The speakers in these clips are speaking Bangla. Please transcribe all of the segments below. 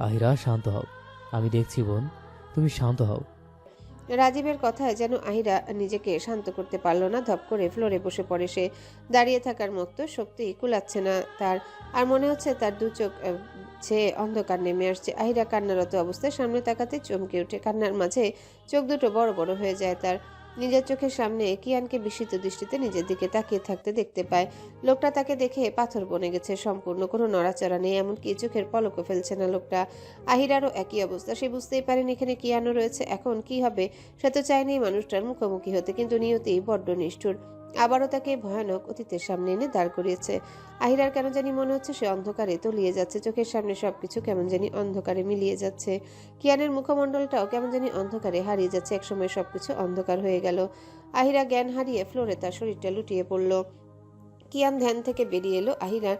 আহিরা, শান্ত হও। আমি দেখছি বোন, তুমি শান্ত হও। রাজীবের কথায় যেন আহিরা নিজেকে শান্ত করতে পারল না। ধপ করে ফ্লোরে বসে পড়ে সে। দাঁড়িয়ে থাকার মতো শক্তি কুলাচ্ছে না তার। আর মনে হচ্ছে তার দু চোখ ছেয়ে অন্ধকার নেমে আসছে। আহিরা কান্নারত অবস্থায় সামনে তাকাতে চমকে ওঠে। কান্নার মাঝে চোখ দুটো বড় বড় হয়ে যায় তার। নিজের চোখের সামনে কিয়ানকে বিস্মিত দৃষ্টিতে নিজের দিকে তাকিয়ে থাকতে দেখতে পায়। লোকটা তাকে দেখে পাথর বনে গেছে সম্পূর্ণ। কোনো নড়াচড়া নেই, এমনকি চোখের পলকও ফেলছে না লোকটা। আহিরারও একই অবস্থা। সে বুঝতেই পারেনি এখানে কিয়ানো রয়েছে। এখন কি হবে? সে তো চায়নি মানুষটার মুখোমুখি হতে, কিন্তু নিয়তি বড্ড নিষ্ঠুর। আবারও তাকে ভয়ানক অতীতের সামনে এনে দাঁড় করিয়েছে। আহিরার কেন জানি মনে হচ্ছে সে অন্ধকারে তলিয়ে যাচ্ছে। চোখের সামনে সবকিছু কেমন জানি অন্ধকারে মিলিয়ে যাচ্ছে। কিয়ানের মুখমণ্ডলটাও কেমন জানি অন্ধকারে হারিয়ে যাচ্ছে। একসময় সবকিছু অন্ধকার হয়ে গেল। আহিরা জ্ঞান হারিয়ে ফ্লোরে তার শরীরটা লুটিয়ে পড়ল। কিয়ান ধ্যান থেকে বেরিয়ে এলো। আহিরার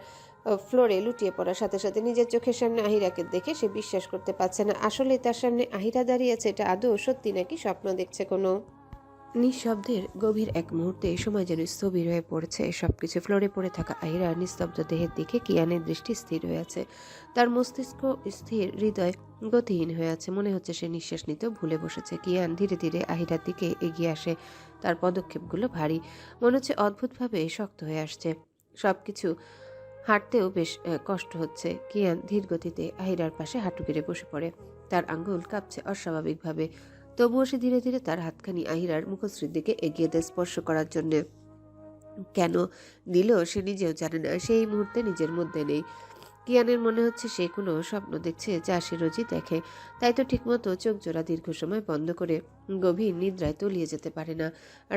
ফ্লোরে লুটিয়ে পড়ার সাথে সাথে নিজের চোখের সামনে আহিরাকে দেখে সে বিশ্বাস করতে পারছে না। আসলে তার সামনে আহিরা দাঁড়িয়েছে। এটা আদৌ সত্যি নাকি স্বপ্ন দেখছে কোনো? নিঃশব্দের গভীর এক মুহূর্তে সময় যেন স্থবির হয়ে পড়েছে। সবকিছু ফ্লোরে পড়ে থাকা আহিরার নিস্তব্ধ দেহের দিকে কিয়ানের দৃষ্টি স্থির হয়ে আছে। তার মস্তিষ্ক স্থির, হৃদয় গতিহীন হয়ে আছে। মনে হচ্ছে সে নিঃশ্বাস নিতেও ভুলে বসেছে। কিয়ান ধীরে ধীরে আহিরার দিকে এগিয়ে আসে। তার পদক্ষেপগুলো ভারী, মনে হচ্ছে অদ্ভুতভাবে শক্ত হয়ে আসছে। সবকিছু হাঁটতেও বেশ কষ্ট হচ্ছে। কিয়ান ধীর গতিতে আহিরার পাশে হাঁটু গেড়ে বসে পড়ে। তার আঙ্গুল কাঁপছে অস্বাভাবিকভাবে। তবুও সে ধীরে ধীরে তার হাতখানি আহিরার মুখশ্রীর দিকে এগিয়ে দেয় স্পর্শ করার জন্য। কেন দিল সে নিজেও জানে না। সেই মুহূর্তে নিজের মধ্যে নেই। কিয়ানের মনে হচ্ছে সে কোনো স্বপ্ন দেখছে, যা সে রোজই দেখে। তাই তো ঠিকমতো চোখ জোড়া দীর্ঘ সময় বন্ধ করে গভীর নিদ্রায় তলিয়ে যেতে পারে না।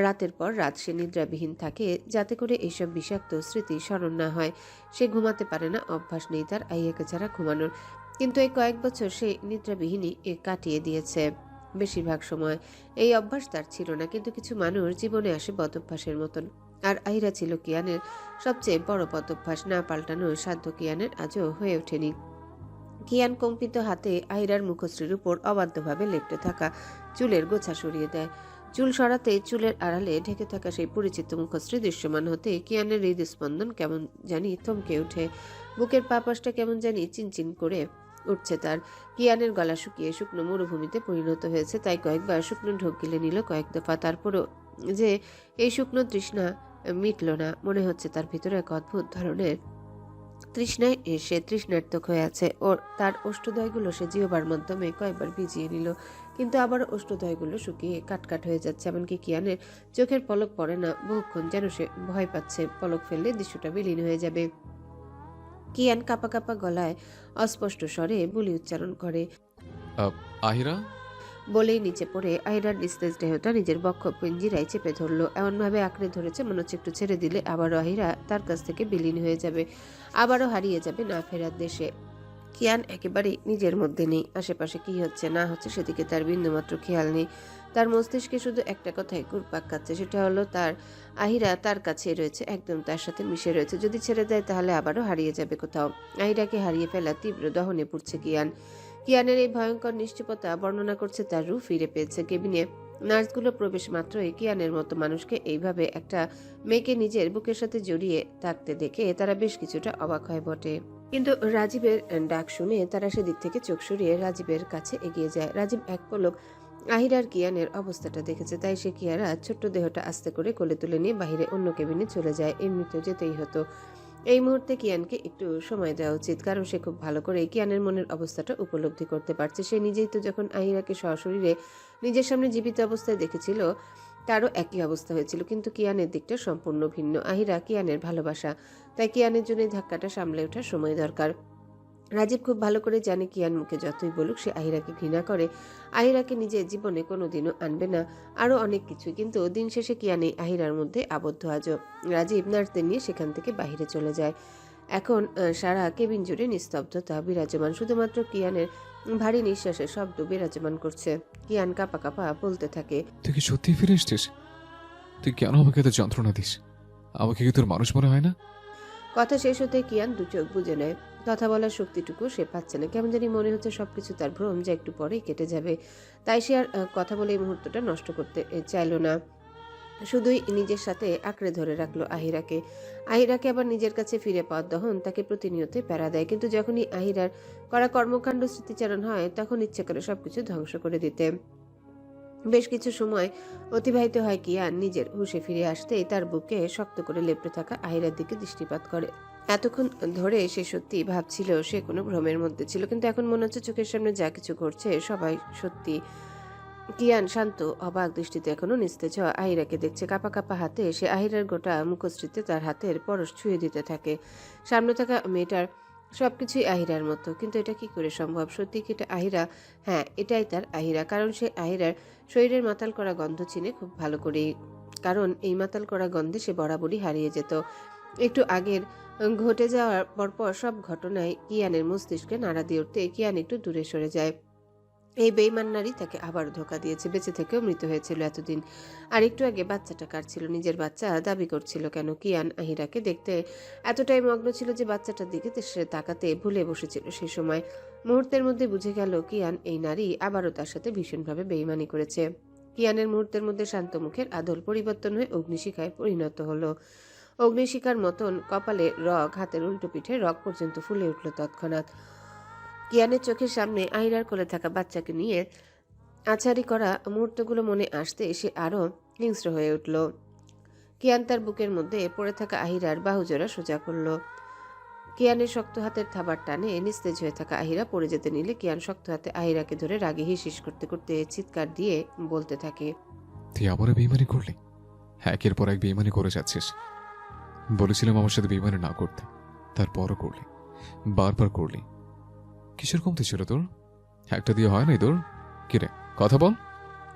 রাতের পর রাত সে নিদ্রাবিহীন থাকে, যাতে করে এইসব বিষাক্ত স্মৃতি স্মরণ না হয়। সে ঘুমাতে পারে না, অভ্যাস নেই তার আইয়াকে ছাড়া ঘুমানোর। কিন্তু এই কয়েক বছর সে নিদ্রাবিহীনই কাটিয়ে দিয়েছে। বেশিরভাগ সময় এই অভ্যাস তার ছিল না, কিন্তু কিছু মানুষ জীবনে আসে বদভ্যাসের মতন। আর আহিরা ছিল কিয়ানের সবচেয়ে বড় বদভ্যাস। না পাল্টানোর সাধ্য কিয়ানের আজও হয়ে ওঠেনি। কিয়ান কম্পিত হাতে আহিরার মুখশ্রীর উপর অবাধ্যভাবে লেপ্টে থাকা চুলের গোছা সরিয়ে দেয়। চুল সরাতে চুলের আড়ালে ঢেকে থাকা সেই পরিচিত মুখশ্রী দৃশ্যমান হতে কিয়ানের হৃদস্পন্দন কেমন জানি থমকে ওঠে। বুকের পাপাসটা কেমন জানি চিনচিন করে উঠছে তার। কিয়ানের গলা শুকিয়ে শুকনো মরুভূমিতে পরিণত হয়েছে। তাই কয়েকবার শুকনো ঢোক গিলে নিল কয়েক দফা। তারপরও যে এই শুকনো তৃষ্ণা মিটল না। মনে হচ্ছে তার ভিতরে এক অদ্ভুত ধরনের তৃষ্ণায় সে তৃষ্ণার্তক হয়ে আছে। ওর তার অষ্টদয়গুলো সে জিহ্বার মাধ্যমে কয়েকবার ভিজিয়ে নিল, কিন্তু আবার অষ্টদয়গুলো শুকিয়ে কাটকাট হয়ে যাচ্ছে। এমনকি কিয়ানের চোখের পলক পড়ে না বহুক্ষণ, যেন সে ভয় পাচ্ছে পলক ফেললে দৃশ্যটা বিলীন হয়ে যাবে। কিয়ান কাঁপা কাঁপা গলায় অস্পষ্ট স্বরে বলি উচ্চারণ করে। আহিরা। বলেই নিচে পড়ে আহিরার নিস্তেজ দেহটা নিজের বক্ষ পিঞ্জিরায় চেপে ধরলো। এমনভাবে আঁকড়ে ধরেছে মনে হচ্ছে একটু ছেড়ে দিলে আবারও আহিরা তার কাছ থেকে বিলীন হয়ে যাবে, আবারও হারিয়ে যাবে না ফেরার দেশে। কিয়ান একেবারেই নিজের মধ্যে নেই। আশেপাশে কি হচ্ছে না হচ্ছে সেদিকে তার বিন্দুমাত্র খেয়াল নেই। তার মস্তিষ্কে শুধু একটা কথাই ঘুরপাক খাচ্ছে, সেটা হলো তার আহিরা তার কাছে রয়েছে, একদম তার সাথে মিশে রয়েছে। যদি ছেড়ে দেয় তাহলে আবারও হারিয়ে যাবে কোথাও। আহিরাকে হারিয়ে ফেলা তীব্র দহনে পড়ছে কিয়ান। কিয়ানের এই ভয়ঙ্কর নিশ্চুপতা বর্ণনা করছে তার রূহ ফিরে পেয়েছে। কেবিনে নার্সগুলো প্রবেশ মাত্রই কিয়ানের মতো মানুষকে এইভাবে একটা মেয়েকে নিজের বুকের সাথে জড়িয়ে থাকতে দেখে তারা বেশ কিছুটা অবাক হয় বটে। কিন্তু রাজীবের ডাক শুনে তারা সেদিক থেকে চোখ সরিয়ে রাজীবের কাছে এগিয়ে যায়। রাজীব এক পলক আহিরার কিয়ানের অবস্থাটা দেখেছে, তাই সে কিয়ারা ছোট্ট দেহটা আস্তে করে কোলে তুলে নিয়ে বাহিরে অন্য কেবিনে চলে যায়। এমনিতেও যেতেই হতো। এই মুহূর্তে কিয়ানকে একটু সময় দেওয়া উচিত, কারণ সে খুব ভালো করে কিয়ানের মনের অবস্থাটা উপলব্ধি করতে পারছে। সে নিজেই তো যখন আহিরাকে সশরীরে নিজের সামনে জীবিত অবস্থায় দেখেছিল, তারও একই অবস্থা হয়েছিল, কিন্তু কিয়ানের দিকটা সম্পূর্ণ ভিন্ন। আহিরা কিয়ানের ভালোবাসা, তাই কিয়ানের জন্য ধাক্কাটা সামলে ওঠার সময় দরকার। রাজীব খুব ভালো করে জানে কিয়ান মুখে যতই বলুক সে আহিরাকে ঘৃণা করে, আহিরাকে নিজের জীবনে কোনোদিনও আনবে না, আরও অনেক কিছু। কিন্তু দিন শেষে কিয়ান এই আহিরার মধ্যে আবদ্ধ আজও। রাজীব নার্সদের নিয়ে সেখান থেকে বাহিরে চলে যায়। এখন সারা কেবিন জুড়ে নিস্তব্ধতা বিরাজমান। শুধুমাত্র কিয়ানের ভারী নিঃশ্বাসের শব্দ বিরাজমান করছে। কিয়ান কাঁপা কাঁপা বলতে থাকে, তুই কি সত্যিই ফিরে এসছিস? তুই কেন আমাকে এত যন্ত্রণা দিস? আমাকে কি তোর মানুষ মনে হয় না? কথা শেষ হতে কিয়ান দু চোখ বুজে নেয়। কথা বলার শক্তিটুকু সে পাচ্ছে না। কেমন জানি মনে হচ্ছে সবকিছু তার ভ্রম, যা একটু পরেই কেটে যাবে। তাই সে আর কথা বলে এই মুহূর্তটা নষ্ট করতে চাইল না। শুধুই নিজের সাথে আঁকড়ে ধরে রাখলো আহিরাকে। আহিরাকে আবার নিজের কাছে ফিরে পাওয়ার দহন তাকে প্রতিনিয়ত প্যারা দেয়, কিন্তু যখনই আহিরার করা কর্মকাণ্ড স্মৃতিচারণ হয় তখন ইচ্ছে করে সবকিছু ধ্বংস করে দিতে। বেশ কিছু সময় অতিবাহিত হয় কিয়ান নিজের হুঁশে ফিরে আসতেই তার বুকে শক্ত করে লেপ্টে থাকা আহিরার দিকে দৃষ্টিপাত করে। এতক্ষণ ধরে সে সত্যি ভাবছিল সে কোনো ভ্রমের মধ্যে ছিল, কিন্তু এখন মনে হচ্ছে চোখের সামনে যা কিছু ঘটছে সবাই সত্যি। কিয়ান শান্ত অবাক দৃষ্টিতে এখনো নিস্তেজ আহিরাকে দেখছে। কাঁপা কাঁপা হাতে সে আহিরার গোটা মুখশ্রীতে তার হাতের পরশ ছুঁয়ে দিতে থাকে। সামনে থাকা মেয়েটার সবকিছুই আহিরার মতো, কিন্তু এটা কি করে সম্ভব? সত্যি কি এটা আহিরা? হ্যাঁ, এটাই তার আহিরা, কারণ সে আহিরার শরীরের মাতাল করা গন্ধ চিনে খুব ভালো করেই, কারণ এই মাতাল করা গন্ধে সে বরাবরই হারিয়ে যেত। একটু আগের ঘটে যাওয়ার পরপর সব ঘটনায় কিয়ানের মস্তিষ্কে নাড়া দিয়ে উঠতে কিয়ান একটু দূরে সরে যায়। এই বেইমান নারী তাকে আবার ধোঁকা দিয়েছে, বেঁচে থেকেও মৃত হয়েছিল এতদিন। আর একটু আগে বাচ্চাটা কার ছিল? নিজের বাচ্চা দাবি করছিল কেন? কিয়ান আহিরাকে দেখতে এতটাই মগ্ন ছিল যে বাচ্চাটার দিকে সে তাকাতে ভুলে বসেছিল। সেই সময় মুহূর্তের মধ্যে বুঝে গেল কিয়ান এই নারী আবারও তার সাথে ভীষণভাবে বেইমানি করেছে। কিয়ানের মুহূর্তের মধ্যে শান্ত মুখের আদল পরিবর্তন হয়ে অগ্নিশিখায় পরিণত হলো। অগ্নিশিখার মতন কপালে রগ, হাতের উল্টো পিঠে রগ পর্যন্ত ফুলে উঠল তৎক্ষণাৎ। কিয়ানের চোখের সামনে আহিরার কোলে থাকা বাচ্চাকে নিয়ে আছাড়ি করা মুহূর্তগুলো মনে আসতে সে আরো হিংস্র হয়ে উঠল। কিয়ান তার বুকের মধ্যে পড়ে থাকা আহিরার বাহুজোড়া সোজা করল। কিয়ানের শক্ত হাতের থাবার টানে নিস্তেজ হয়ে থাকা আহিরা পড়ে যেতে নিলে কিয়ান শক্ত হাতে আহিরাকে ধরে রাগে হিসিস করতে করতে চিৎকার দিয়ে বলতে থাকে, তুই আবারও বেইমানি করলি? একের পর এক বেইমানি করে যাচ্ছিস। বলেছিলাম আমার সাথে বেইমানি না করতে, তারপরও করলি, বারবার করলি। কিসের কমতি ছিল তোর? একটা দিয়ে হয় নাই তোর? কিরে, কথা বল।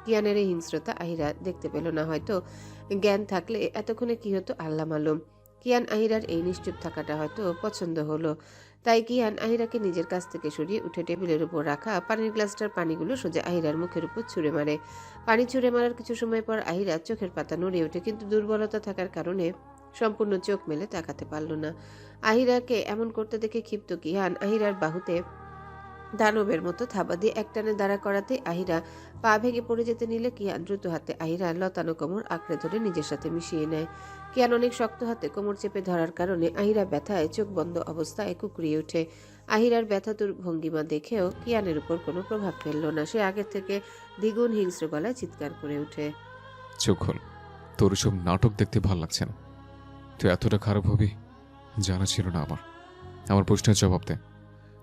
কিয়ানের এই হিংস্রতা আহিরা দেখতে পেল না। হয়তো জ্ঞান থাকলে এতক্ষণে কি হতো আল্লাহ মালুম। কিয়ান আহিরার এই নিশ্চুপ থাকাটা হয়তো পছন্দ হলো, তাই কিয়ান আহিরাকে নিজের কাছ থেকে সরিয়ে উঠে টেবিলের উপর রাখা পানির গ্লাসটার পানিগুলো সোজা আহিরার মুখের উপর ছুঁড়ে মারে। পানি ছুঁড়ে মারার কিছু সময় পর আহিরা চোখের পাতা নড়ে ওঠে, কিন্তু দুর্বলতা থাকার কারণে সম্পূর্ণ চোখ মেলে তাকাতে পারল না। আহিরাকে এমন করতে দেখে ক্ষিপ্ত কিয়ান আহিরার বাহুতে দানবের মতো থাবা দিয়ে একটানে দাঁড়া করাতে আহিরা পা ভেঙে পড়ে যেতে নিলে কিয়ান দ্রুত হাতে আহিরা লতানো কোমর আঁকড়ে ধরে নিজের সাথে মিশিয়ে নেয়। কিয়ান অনেক শক্ত হাতে কোমর চেপে ধরার কারণে আহিরা ব্যথায় চোখ বন্ধ অবস্থায় কুকড়িয়ে ওঠে। আহিরার ব্যথাতুর ভঙ্গিমা দেখেও কিয়ানের উপর কোনো প্রভাব ফেলল না। সে আগের থেকে দ্বিগুণ হিংস্র গলায় চিৎকার করে ওঠে, চোখ খোল, তোর সব নাটক দেখতে ভাল লাগছে না। তুই এতটা খারাপ হবি জানা ছিল না আমার। আমার প্রশ্নের জবাব দে,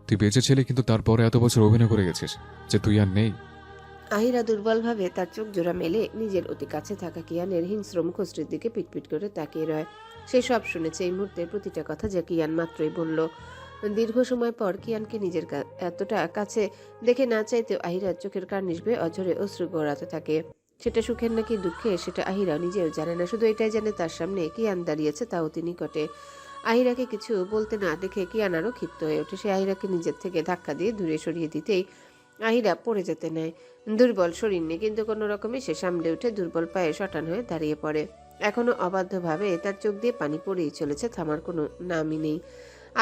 তুই বেঁচে ছিলি কিন্তু তারপরে এত বছর অভিনয় করে গেছিস যে তুই আর নেই। আহিরা দুর্বলভাবে তার চোখ জোড়া মেলে নিজের অতি কাছে থাকা কিয়ানের হিংস্র মুখশ্রীর দিকে পিটপিট করে তাকিয়ে রয়। সে সব শুনেছে, এই মুহূর্তের প্রতিটা কথা যা কিয়ান মাত্রই বলল। দীর্ঘ সময় পর কিয়ানকে নিজের এতটা কাছে দেখে না চাইতেও আহিরার চোখের কার্নিশ বেয়ে অঝরে অশ্রু গড়াতে থাকে। সেটা সুখের নাকি দুঃখে সেটা আহিরা নিজেও জানে না, শুধু এটাই জানে তার সামনে কিয়ান দাঁড়িয়েছে, তাও অতি নিকটে। আহিরাকে কিছু বলতে না দেখে কিয়ান আরও ক্ষিপ্ত হয়ে ওঠে। সে আহিরাকে নিজের থেকে ধাক্কা দিয়ে দূরে সরিয়ে দিতেই আহিরা পড়ে যেতে নেয়। দুর্বল শরীর নিয়ে কিন্তু কোনো রকমে সে সামলে উঠে দুর্বল পায়ে শটান হয়ে দাঁড়িয়ে পড়ে। এখনো অবাধ্যভাবে তার চোখ দিয়ে পানি পড়েই চলেছে, থামার কোনো নামই নেই।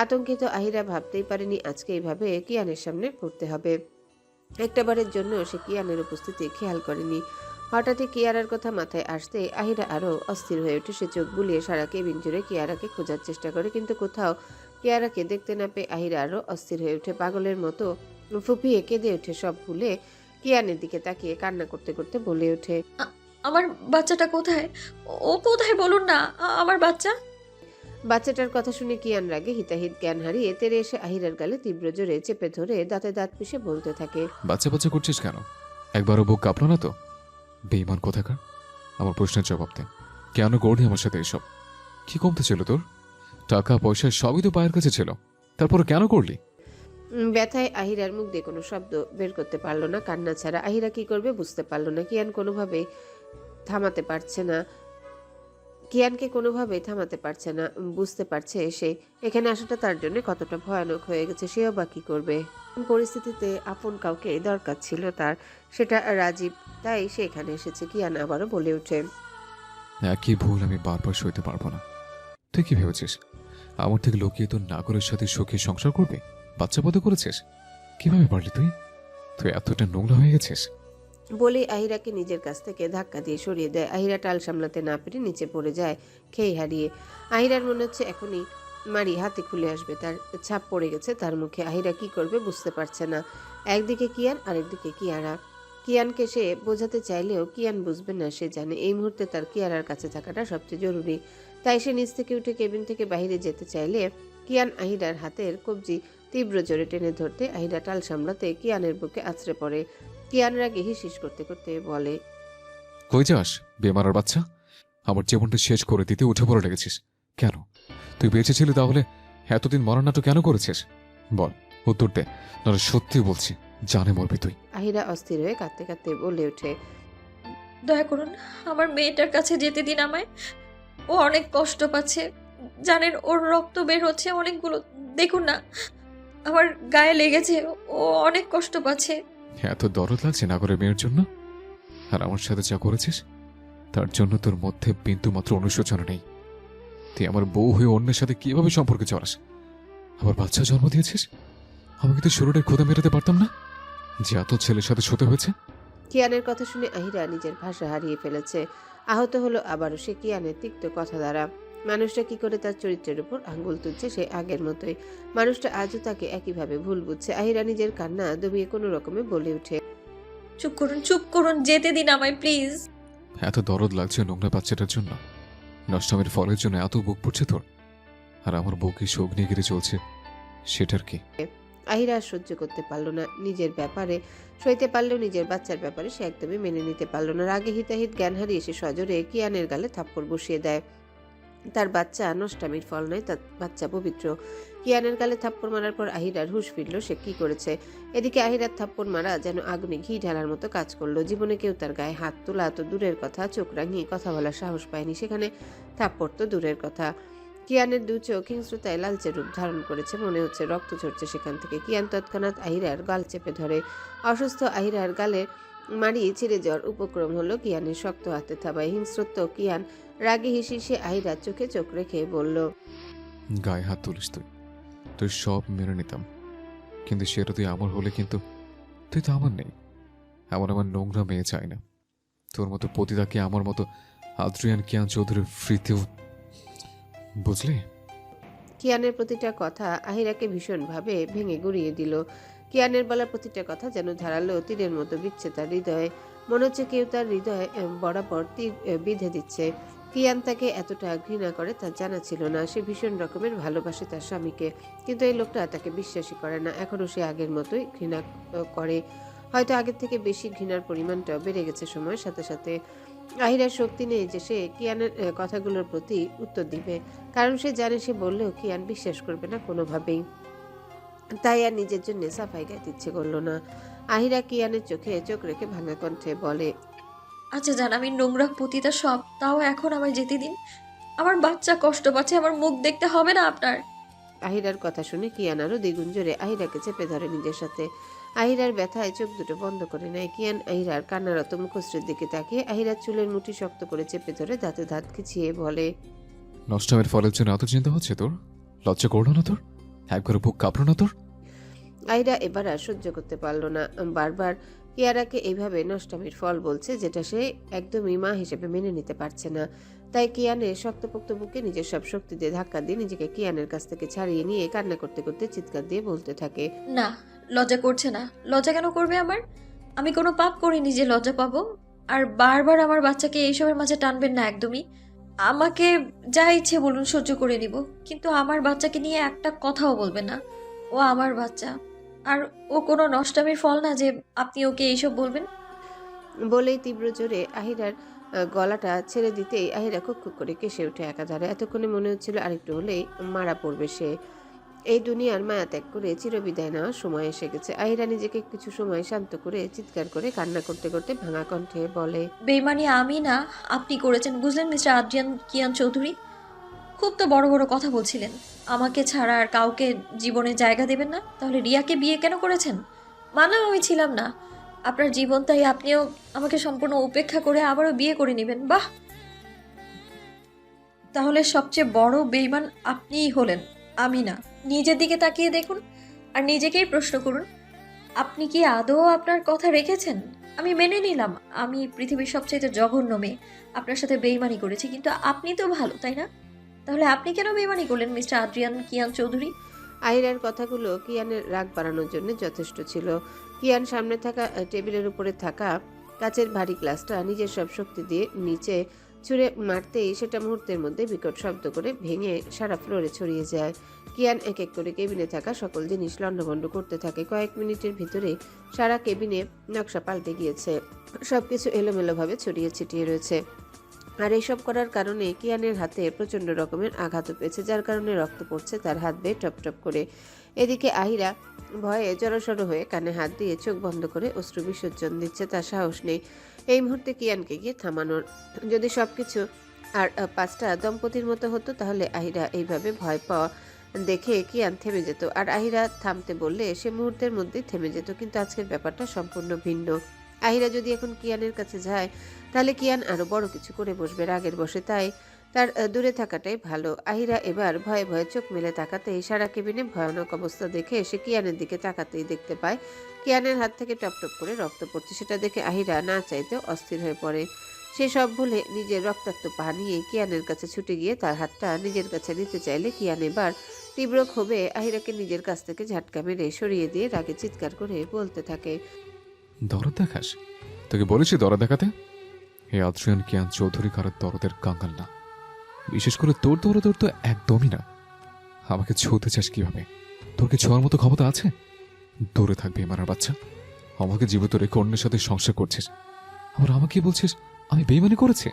আতঙ্কিত আহিরা ভাবতেই পারেনি আজকে এইভাবে কিয়ানের সামনে পড়তে হবে। একটাবারের জন্য সে কিয়ানের উপস্থিতি খেয়াল করেনি। হঠাৎই কিয়ারার কথা মাথায় আসতে আহিরা আরও অস্থির হয়ে ওঠে। সে চোখ বুলিয়ে সারা কেবিন জুড়ে কিয়ারাকে খোঁজার চেষ্টা করে, কিন্তু কোথাও কিয়ারাকে দেখতে না পেয়ে আহিরা আরও অস্থির হয়ে ওঠে। পাগলের মতো ফুপিয়ে কেঁদে ওঠে, সব ভুলে কিয়ানের দিকে তাকিয়ে কান্না করতে করতে বলে ওঠে, আমার বাচ্চাটা কোথায়? ও কোথায় বলুন না, আমার বাচ্চা। বাচ্চাটার কথা শুনে কিয়ান রাগে হিতাহিত জ্ঞান হারিয়ে তেরে এসে আহিরার গালে তীব্র জোরে চেপে ধরে দাঁতে দাঁত পিষে বলতে থাকে, বাচ্চা বাচ্চা করছিস কেন? একবারও বুক কাঁপলো না তো? বেইমান কোথাকার, আমার প্রশ্নের জবাব দে। কেন করলি আমার সাথে এসব? কি কমতে ছিল তোর? টাকা পয়সা সবই তো পায়ের কাছে ছিল, তারপরে কেন করলি? ব্যথায় আহিরার মুখ দিয়ে কোনো শব্দ বের করতে পারলো না, কান্না ছাড়া। আহিরা কি করবে বুঝতে পারলো না। কোনোভাবেই থামাতে পারছে না কিয়ানকে কোনোভাবেই থামাতে পারছে না। বুঝতে পারছে সে এখানে আসাটা তার জন্য কতটা ভয়ানক হয়ে গেছে। সেও বা কি করবে? পরিস্থিতিতে আপন কাউকে দরকার ছিল তার, সেটা রাজীব, তাই সে এখানে এসেছে। কিয়ান আবারও বলে ওঠে, একই ভুল আমি বারবার সইতে পারবো না। তুই কি ভেবেছিস আমার থেকে লুকিয়ে তোর নাগরের সাথে সুখে সংসার করবে? বাচ্চা পদে করেছিস? কিভাবে পারলি তুই? তুই এতটা নোংরা হয়ে গেছিস? বলেই আহিরাকে নিজের কাছ থেকে ধাক্কা দিয়ে সরিয়ে দেয়। আহিরা টাল সামলাতে না পেরে নিচে পড়ে যায় খেই হারিয়ে। আহিরার মনে হচ্ছে এখনই মারি হাতে খুলে আসবে, তার ছাপ পড়ে গেছে তার মুখে। আহিরা কি করবে বুঝতে পারছে না। একদিকে কিয়ান, আরেকদিকে কিয়ারা। কিয়ানকে সে বোঝাতে চাইলেও কিয়ান বুঝবে না, সে জানে এই মুহূর্তে তার কিয়ারার কাছে থাকাটা সবচেয়ে জরুরি। তাই সে নিচ থেকে উঠে কেবিন থেকে বাইরে যেতে চাইলে কিয়ান আহিরার হাতের কবজি তীব্র জোরে টেনে ধরতে আহিরা টাল সামলাতে কিয়ানের বুকে আছড়ে পড়ে। কিয়ান রাগে হিসিস করতে করতে বলে, কই যাস বেমারার বাচ্চা? আমার জীবনটা শেষ করে দিতে উঠে পড়ে লেগেছিস কেন? তুই বেঁচে ছিলি তাহলে এতদিন মরার নাটক কেন করেছিস? বল, উত্তর দে, নাহলে সত্যি বলছি জানে মরবি তুই। আহিরা অস্থির হয়ে কাঁদতে কাঁদতে বলে ওঠে, দয়া করুন, আমার মেয়েটার কাছে যেতে দিন আমায়। ও অনেক কষ্ট পাচ্ছে, জানেন ওর রক্ত বের হচ্ছে অনেকগুলো, দেখুন না আমার গায়ে লেগেছে, ও অনেক কষ্ট পাচ্ছে। এত দরদ লাগছে না করে মেয়ের জন্য? আর আমার সাথে যা করেছিস তার জন্য তোর মধ্যে বিন্দু মাত্র অনুশোচনা নেই। তুই আমার বউ হয়ে অন্যের সাথে কিভাবে সম্পর্কে চড়াস? আবার বাচ্চা জন্ম দিয়েছিস। আমাকে তো শরীরের ক্ষুধা মেটাতে পারতাম না যে এত ছেলের সাথে শুতে হয়েছে? কিয়ানের কথা শুনে আহিরা নিজের ভাষা হারিয়ে ফেলেছে। আহত হলো আবারও সে কিয়ানের তিক্ত কথা দ্বারা। মানুষটা কি করে তার চরিত্রের উপর আঙ্গুল তুলছে সে আগের মতোই। মানুষটা আজও তাকে একইভাবে ভুল বুঝছে। আহিরা নিজের কান্না দমিয়ে কোনো রকমে বলে ওঠে, চুপ করুন, যেতে দিন আমায় প্লিজ। এত দরদ লাগছে নোংরা বাচ্চাটার জন্য? নষ্টমের ফলের জন্য এত বুক পড়ছে তোর? আর আমার বউকে শোক নিয়ে গিয়ে চলছে, সেটার কি? আহিরা আর সহ্য করতে পারল না। নিজের ব্যাপারে সইতে পারলেও নিজের বাচ্চার ব্যাপারে সে একদমই মেনে নিতে পারল না। রাগে হিতাহিত জ্ঞান হারিয়ে সে সজোরে কিয়ানের গালে থাপ্পড় বসিয়ে দেয়। তার বাচ্চা নষ্টামির ফল নয়, তার বাচ্চা পবিত্র। কিয়ানের গালে থাপ্পড় মারার পর আহিরার হুঁশ ফিরল সে কি করেছে। এদিকে আহিরার থাপ্পড় মারা যেন আগুনে ঘি ঢালার মতো কাজ করলো। জীবনে কেউ তার গায়ে হাত তোলা তো দূরের কথা, চোখ রাঙিয়ে কথা বলার সাহস পায়নি, সেখানে থাপ্পড় তো দূরের কথা। কিয়ানের দু চোখ হিংস্রতায় লালচে রূপ ধারণ করেছে, মনে হচ্ছে রক্ত ঝরছে সেখান থেকে। কিয়ান তৎক্ষণাৎ আহিরার গাল চেপে ধরে। অসুস্থ আহিরার গালে মারি ছিঁড়ে যাওয়ার উপক্রম হলো কিয়ানের শক্ত হাতে থাবায়। হিংস্রত্ব কিয়ান রাগে হিসিসে আহিরার চোখে চোখ রেখে বলল, গায়ে হাত তুলিস তুই? তুই সব মেনে নিতাম, কিন্তু সেটা তুই আমার হলে কিন্তু তুই তো আমার নেই। আমার নোংরা মেয়ে চাই না। তোর মতো পতিতাকে আমার মতো আদ্রিয়ান কিয়ান চৌধুরীর ফ্রিতেও, বুঝলি? কিয়ানের প্রতিটা কথা আহিরাকে ভীষণভাবে ভেঙে গুড়িয়ে দিল। কিয়ানের বলা প্রতিটা কথা যেন ধারালো তীরের মতো বিচ্ছে তার হৃদয়ে। মনে হচ্ছে কেউ তার হৃদয়ে বরাবর তীর বিঁধে দিচ্ছে। কিয়ান তাকে এতটা ঘৃণা করে তার জানা ছিল না। সে ভীষণ রকমের ভালোবাসে তার স্বামীকে, কিন্তু এই লোকটা তাকে বিশ্বাসই করে না। এখনও সে আগের মতোই ঘৃণা করে, হয়তো আগের থেকে বেশি ঘৃণার পরিমাণটাও বেড়ে গেছে সময়ের সাথে সাথে। আহিরার শক্তি নেই যে সে কিয়ানের কথাগুলোর প্রতি উত্তর দিবে, কারণ সে জানে সে বললেও কিয়ান বিশ্বাস করবে না কোনোভাবেই। তাই আর নিজের জন্য সাফাই গাইতে ইচ্ছে করলো না। আহিরা কিয়ানের চোখে চোখ রেখে ভাঙা কণ্ঠে বলে, আচ্ছা জান, আমি নোংরা পতিতা সব, তাও এখন আমায় যেতে দিন। আমার বাচ্চা কষ্ট পাচ্ছে, আমার মুখ দেখতে হবে না আপনার। আহিরার কথা শুনে কিয়ান আরো দ্বিগুণ জোরে আহিরাকে চেপে ধরে নিজের সাথে। আহিরার ব্যথায় চোখ দুটো বন্ধ করে নেয়। কিয়ান আহিরার কান্নারত মুখশ্রীর দিকে তাকিয়ে আহিরার চুলের মুঠি শক্ত করে চেপে ধরে দাঁতে দাঁত খিচিয়ে বলে, নষ্টমের ফলের জন্য এত চিন্তা হচ্ছে তোর? লজ্জা করলো না তোর? একবার বুক কাঁপলো না তোর? আহিরা এবার আর সহ্য করতে পারল না। বারবার কিয়ারাকে এইভাবে নষ্টামির ফল বলছে, যেটা সে একদমই মা হিসেবে মেনে নিতে পারছে না। তাই কিয়ানের শক্তপোক্ত বুকে নিজের সব শক্তি দিয়ে ধাক্কা দিয়ে নিজেকে কিয়ানের কাছ থেকে ছাড়িয়ে নিয়ে কান্না করতে করতে চিৎকার দিয়ে বলতে থাকে, না, লজ্জা করছে না। লজ্জা কেন করবে আমার? আমি কোনো পাপ করিনি যে লজ্জা পাবো। আর বারবার আমার বাচ্চাকে এইসবের মাঝে টানবেন না একদমই। আমাকে যা ইচ্ছে বলুন, সহ্য করে নিব, কিন্তু আমার বাচ্চাকে নিয়ে একটা কথাও বলবেন না। ও আমার বাচ্চা, আর ও কোনো নষ্টামির ফল না যে আপনি ওকে এইসব বলবেন। বলেই তীব্র জোরে আহিরার গলাটা ছেড়ে দিতেই আহিরা খুব খুব করে কেসে উঠে একাধারে। এতক্ষণে মনে হচ্ছিল আরেকটু হলেই মারা পড়বে সে। এই দুনিয়ার মায়া ত্যাগ করে চিরবিদায় নেওয়ার সময় এসে গেছে। আহিরা নিজেকে কিছু সময় শান্ত করে চিৎকার করে কান্না করতে করতে ভাঙা কণ্ঠে বলে, বেইমানি আমি না, আপনি করেছেন, বুঝলেন মিস্টার আদ্রিয়ান কিয়ান চৌধুরী? খুব তো বড় বড় কথা বলছিলেন। আমাকে ছাড়া আর কাউকে জীবনে জায়গা দেবেন না, তাহলে রিয়াকে বিয়ে কেন করেছেন? মানলাম আমি ছিলাম না আপনার জীবন, তাই আপনিও আমাকে সম্পূর্ণ উপেক্ষা করে আবারও বিয়ে করে নেবেন। বাহ, তাহলে সবচেয়ে বড় বেইমান আপনিই হলেন, আমি না। নিজের দিকে তাকিয়ে দেখুন আর নিজেকেই প্রশ্ন করুন, আপনি কি আদৌ আপনার কথা রেখেছেন? আমি মেনে নিলাম আমি পৃথিবীর সবচাইতে জঘন্য মেয়ে, আপনার সাথে বেইমানি করেছি, কিন্তু আপনি তো ভালো, তাই না? তাহলে আপনি কেন বেইমানি করলেন মিস্টার আদ্রিয়ান কিয়ান চৌধুরী? আহিরার কথাগুলো কিয়ানের রাগ বাড়ানোর জন্য যথেষ্ট ছিল। কিয়ান সামনে থাকা টেবিলের উপরে থাকা কাচের ভারী গ্লাসটা নিজের সব শক্তি দিয়ে নিচে ছুঁড়ে মারতেই সেটা মুহূর্তের মধ্যে বিকট শব্দ করে ভেঙে সারা ফ্লোরে ছড়িয়ে যায়। কিয়ান এক এক করে কেবিনে থাকা সকল জিনিস লণ্ডভণ্ড করতে থাকে। কয়েক মিনিটের ভিতরে সারা কেবিনে নকশা পাল্টে গিয়েছে, সবকিছু এলোমেলোভাবে ছড়িয়ে ছিটিয়ে রয়েছে। আর এইসব করার কারণে কিয়ানের হাতে প্রচণ্ড রকমের আঘাতও পেয়েছে, যার কারণে রক্ত পড়ছে তার হাত বেয়ে টপ টপ করে। এদিকে আহিরা ভয়ে জড়সড় হয়ে কানে হাত দিয়ে চোখ বন্ধ করে অশ্রু বিসর্জন দিচ্ছে। তার সাহস নেই এই মুহূর্তে কিয়ানকে গিয়ে থামানোর। যদি সবকিছু আর পাঁচটা দম্পতির মতো হতো তাহলে আহিরা এইভাবে ভয় পাওয়া দেখে কিয়ান থেমে যেত, আর আহিরা থামতে বললে সে মুহূর্তের মধ্যেই থেমে যেত। কিন্তু আজকের ব্যাপারটা সম্পূর্ণ ভিন্ন। আহিরা যদি এখন কিয়ানের কাছে যায় তাহলে কিয়ান আরো বড় কিছু করে বসবে রাগের বসে, তাই তার দূরে থাকাটাই ভালো। আহিরা এবার ভয়ে ভয়ে চোখ মেলে তাকাতেই সারা কেবিনে ভয়ানক অবস্থা দেখে সে কিয়ানের দিকে তাকাতেই দেখতে পায় কিয়ানের হাত থেকে টপটপ করে রক্ত পড়ছে। সেটা দেখে আহিরা না চাইতেও অস্থির হয়ে পড়ে। সে সব ভুলে নিজের রক্তাক্ত পা নিয়ে কিয়ানের কাছে ছুটে গিয়ে তার হাতটা নিজের কাছে নিতে চাইলে কিয়ান এবার তীব্র ক্ষোভে আহিরাকে নিজের কাছ থেকে ঝাটকা মেরে সরিয়ে দিয়ে রাগে চিৎকার করে বলতে থাকে, দরদ দেখাস? তোকে বলেছি দরদ দেখাতে? এই আদ্রিয়ান কিয়ান চৌধুরী কারোর দরদের কাঙ্গাল না, বিশেষ করে তোর দরদ তো একদমই না। আমাকে ছুঁতে চাস কিভাবে? তোর কি ছোঁয়ার মতো ক্ষমতা আছে? দূরে থাকবে মারার বাচ্চা। আমাকে জীবিত রেখে অন্যের সাথে সংসার করছিস, আবার আমাকে বলছিস আমি বেইমানি করেছি?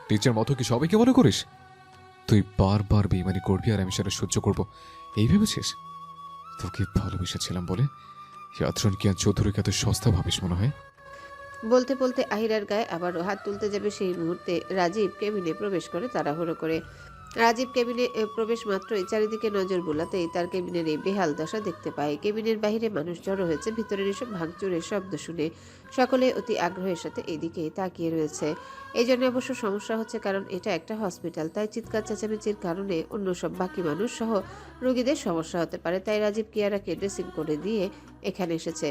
টিচার মতো কি সবাইকে মনে করিস? তুই বারবার বেইমানি করবি আর আমি সেটা সহ্য করব এই ভেবেছিস? তোকে ভালোবেসেছিলাম বলে আদ্রিয়ান কিয়ান চৌধুরীকে এত সস্তা ভাবিস মনে হয়? বলতে বলতে আহিরার গায়ে আবারও হাত তুলতে যাবে সেই মুহূর্তে রাজীব কেবিনে প্রবেশ করে তাড়াহুড়ো করে। রাজীব কেবিনে প্রবেশ মাত্রই চারিদিকে নজর বোলাতেই তার কেবিনের এই বেহাল দশা দেখতে পায়। কেবিনের বাহিরে মানুষ জড়ো হয়েছে ভিতরের এসব ভাঙচুরের শব্দ শুনে। সকলে অতি আগ্রহের সাথে এদিকে তাকিয়ে রয়েছে। এই জন্য অবশ্য সমস্যা হচ্ছে, কারণ এটা একটা হসপিটাল, তাই চিৎকার চেঁচামেচির কারণে অন্য সব বাকি মানুষ সহ রোগীদের সমস্যা হতে পারে। তাই রাজীব কিয়ারাকে ড্রেসিং করে দিয়ে এখানে এসেছে।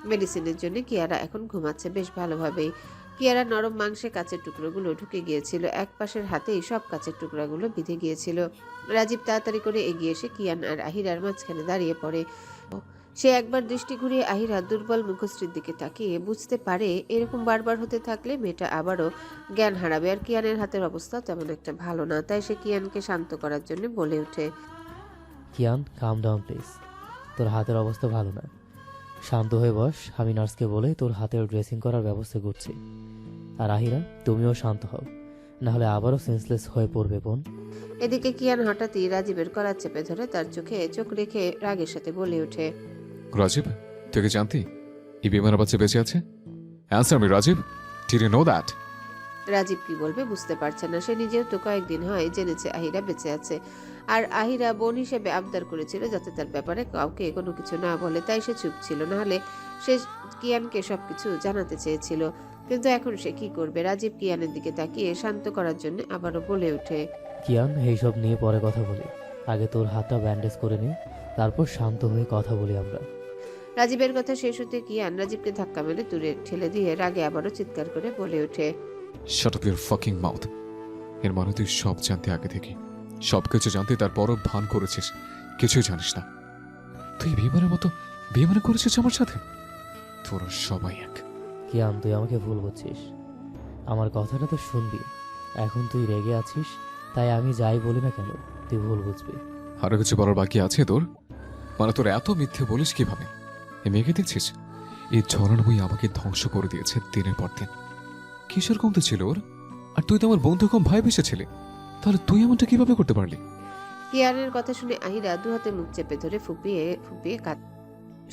মেডিসিনের জন্য কিয়ারা এখন ঘুমাচ্ছে বেশ ভালোভাবেই। কিয়ারা নরম মাংসে কাচের টুকরোগুলো ঢুকে গিয়েছিল, এক পাশের হাতেই সব কাচের টুকরাগুলো বিঁধে গিয়েছিল। রাজীব তাড়াতাড়ি করে এগিয়ে এসে কিয়ান আর আহিরার মাঝখানে দাঁড়িয়ে পড়ে। সে একবার দৃষ্টি ঘুরিয়ে আহিরার দুর্বল মুখশ্রীর দিকে তাকিয়ে বুঝতে পারে এরকম বারবার হতে থাকলে মেয়েটা আবারও জ্ঞান হারাবে। আর কিয়ানের হাতের অবস্থা তেমন একটা ভালো না, তাই সে কিয়ানকে শান্ত করার জন্য বলে ওঠে, কিয়ান কাম ডাউন প্লিজ, তোর হাতের অবস্থা ভালো না, শান্ত হয়ে বস। আমি নার্সকে বলে তোর হাতের ড্রেসিং করার ব্যবস্থা করছি। আর আহিরা, তুমিও শান্ত হও, নাহলে আবারও সেন্সলেস হয়ে পড়বে বোন। এদিকে কিয়ান হঠাৎই রাজীবের গলা চেপে ধরে তার চোখে চোখ রেখে রাগের সাথে বলে ওঠে, রাজীব, তুই কি জানতি এই বেমার বাচ্চা বেঁচে আছে? Answer me Rajiv, did you know that? Rajiv কি বলবে বুঝতে পারছে না। সে নিজেও তো কয়েকদিন হয় জেনেছে আহিরা বেঁচে আছে, আর আহিরা বোন হিসেবে আবদার করেছিল যাতে তার ব্যাপারে কাউকে কোনো কিছু না বলে, তাই সে চুপ ছিল। নাহলে সে কিয়ানকে সবকিছু জানাতে চেয়েছিল। কিন্তু এখন সে কি করবে? রাজীব কিয়ানের দিকে তাকিয়ে শান্ত করার জন্য আবারও বলে ওঠে, কিয়ান, এইসব নিয়ে পরে কথা বলি, আগে তোর হাতটা ব্যান্ডেজ করে নি, তারপর শান্ত হয়ে কথা বলি আমরা। রাজীবের কথা শেষ হতে কিয়ান রাজীবকে ধাক্কা মেরে দূরে ঠেলে দিয়ে রাগে আবারও চিৎকার করে বলে ওঠে, shut up your fucking mouth. এর মানে তুই সব জানতে আগে থেকে, সবকিছু জানতে তারপরও ভান করেছিস কিছুই জানিস না। তুই বেমানের মতো বেমানে করেছিস আমার সাথে। তোরা সবাই এক। কিয়ান, তুই আমাকে ভুল বুঝছিস, আমার কথাটা তো শুনবি। এখন তুই রেগে আছিস, তাই আমি যাই বলি না কেন তুই ভুল বুঝবি। আরো কিছু বলার বাকি আছে তোর? মানে তোর এত মিথ্যে বলিস কিভাবে? এই মেয়েকে দেখছিস, এই ঝরানো বই আমাকে ধ্বংস করে দিয়েছে দিনের পর দিন। কিসের কমতে ছিল ওর? আর তুই তো আমার বন্ধু কম ভাই বেসেছিলি, তাহলে তুই এমনটা কিভাবে করতে পারলি? কিয়ানের কথা শুনে আহিরা দু হাতে মুখ চেপে ধরে ফুপিয়ে ফুপিয়ে কাঁদ।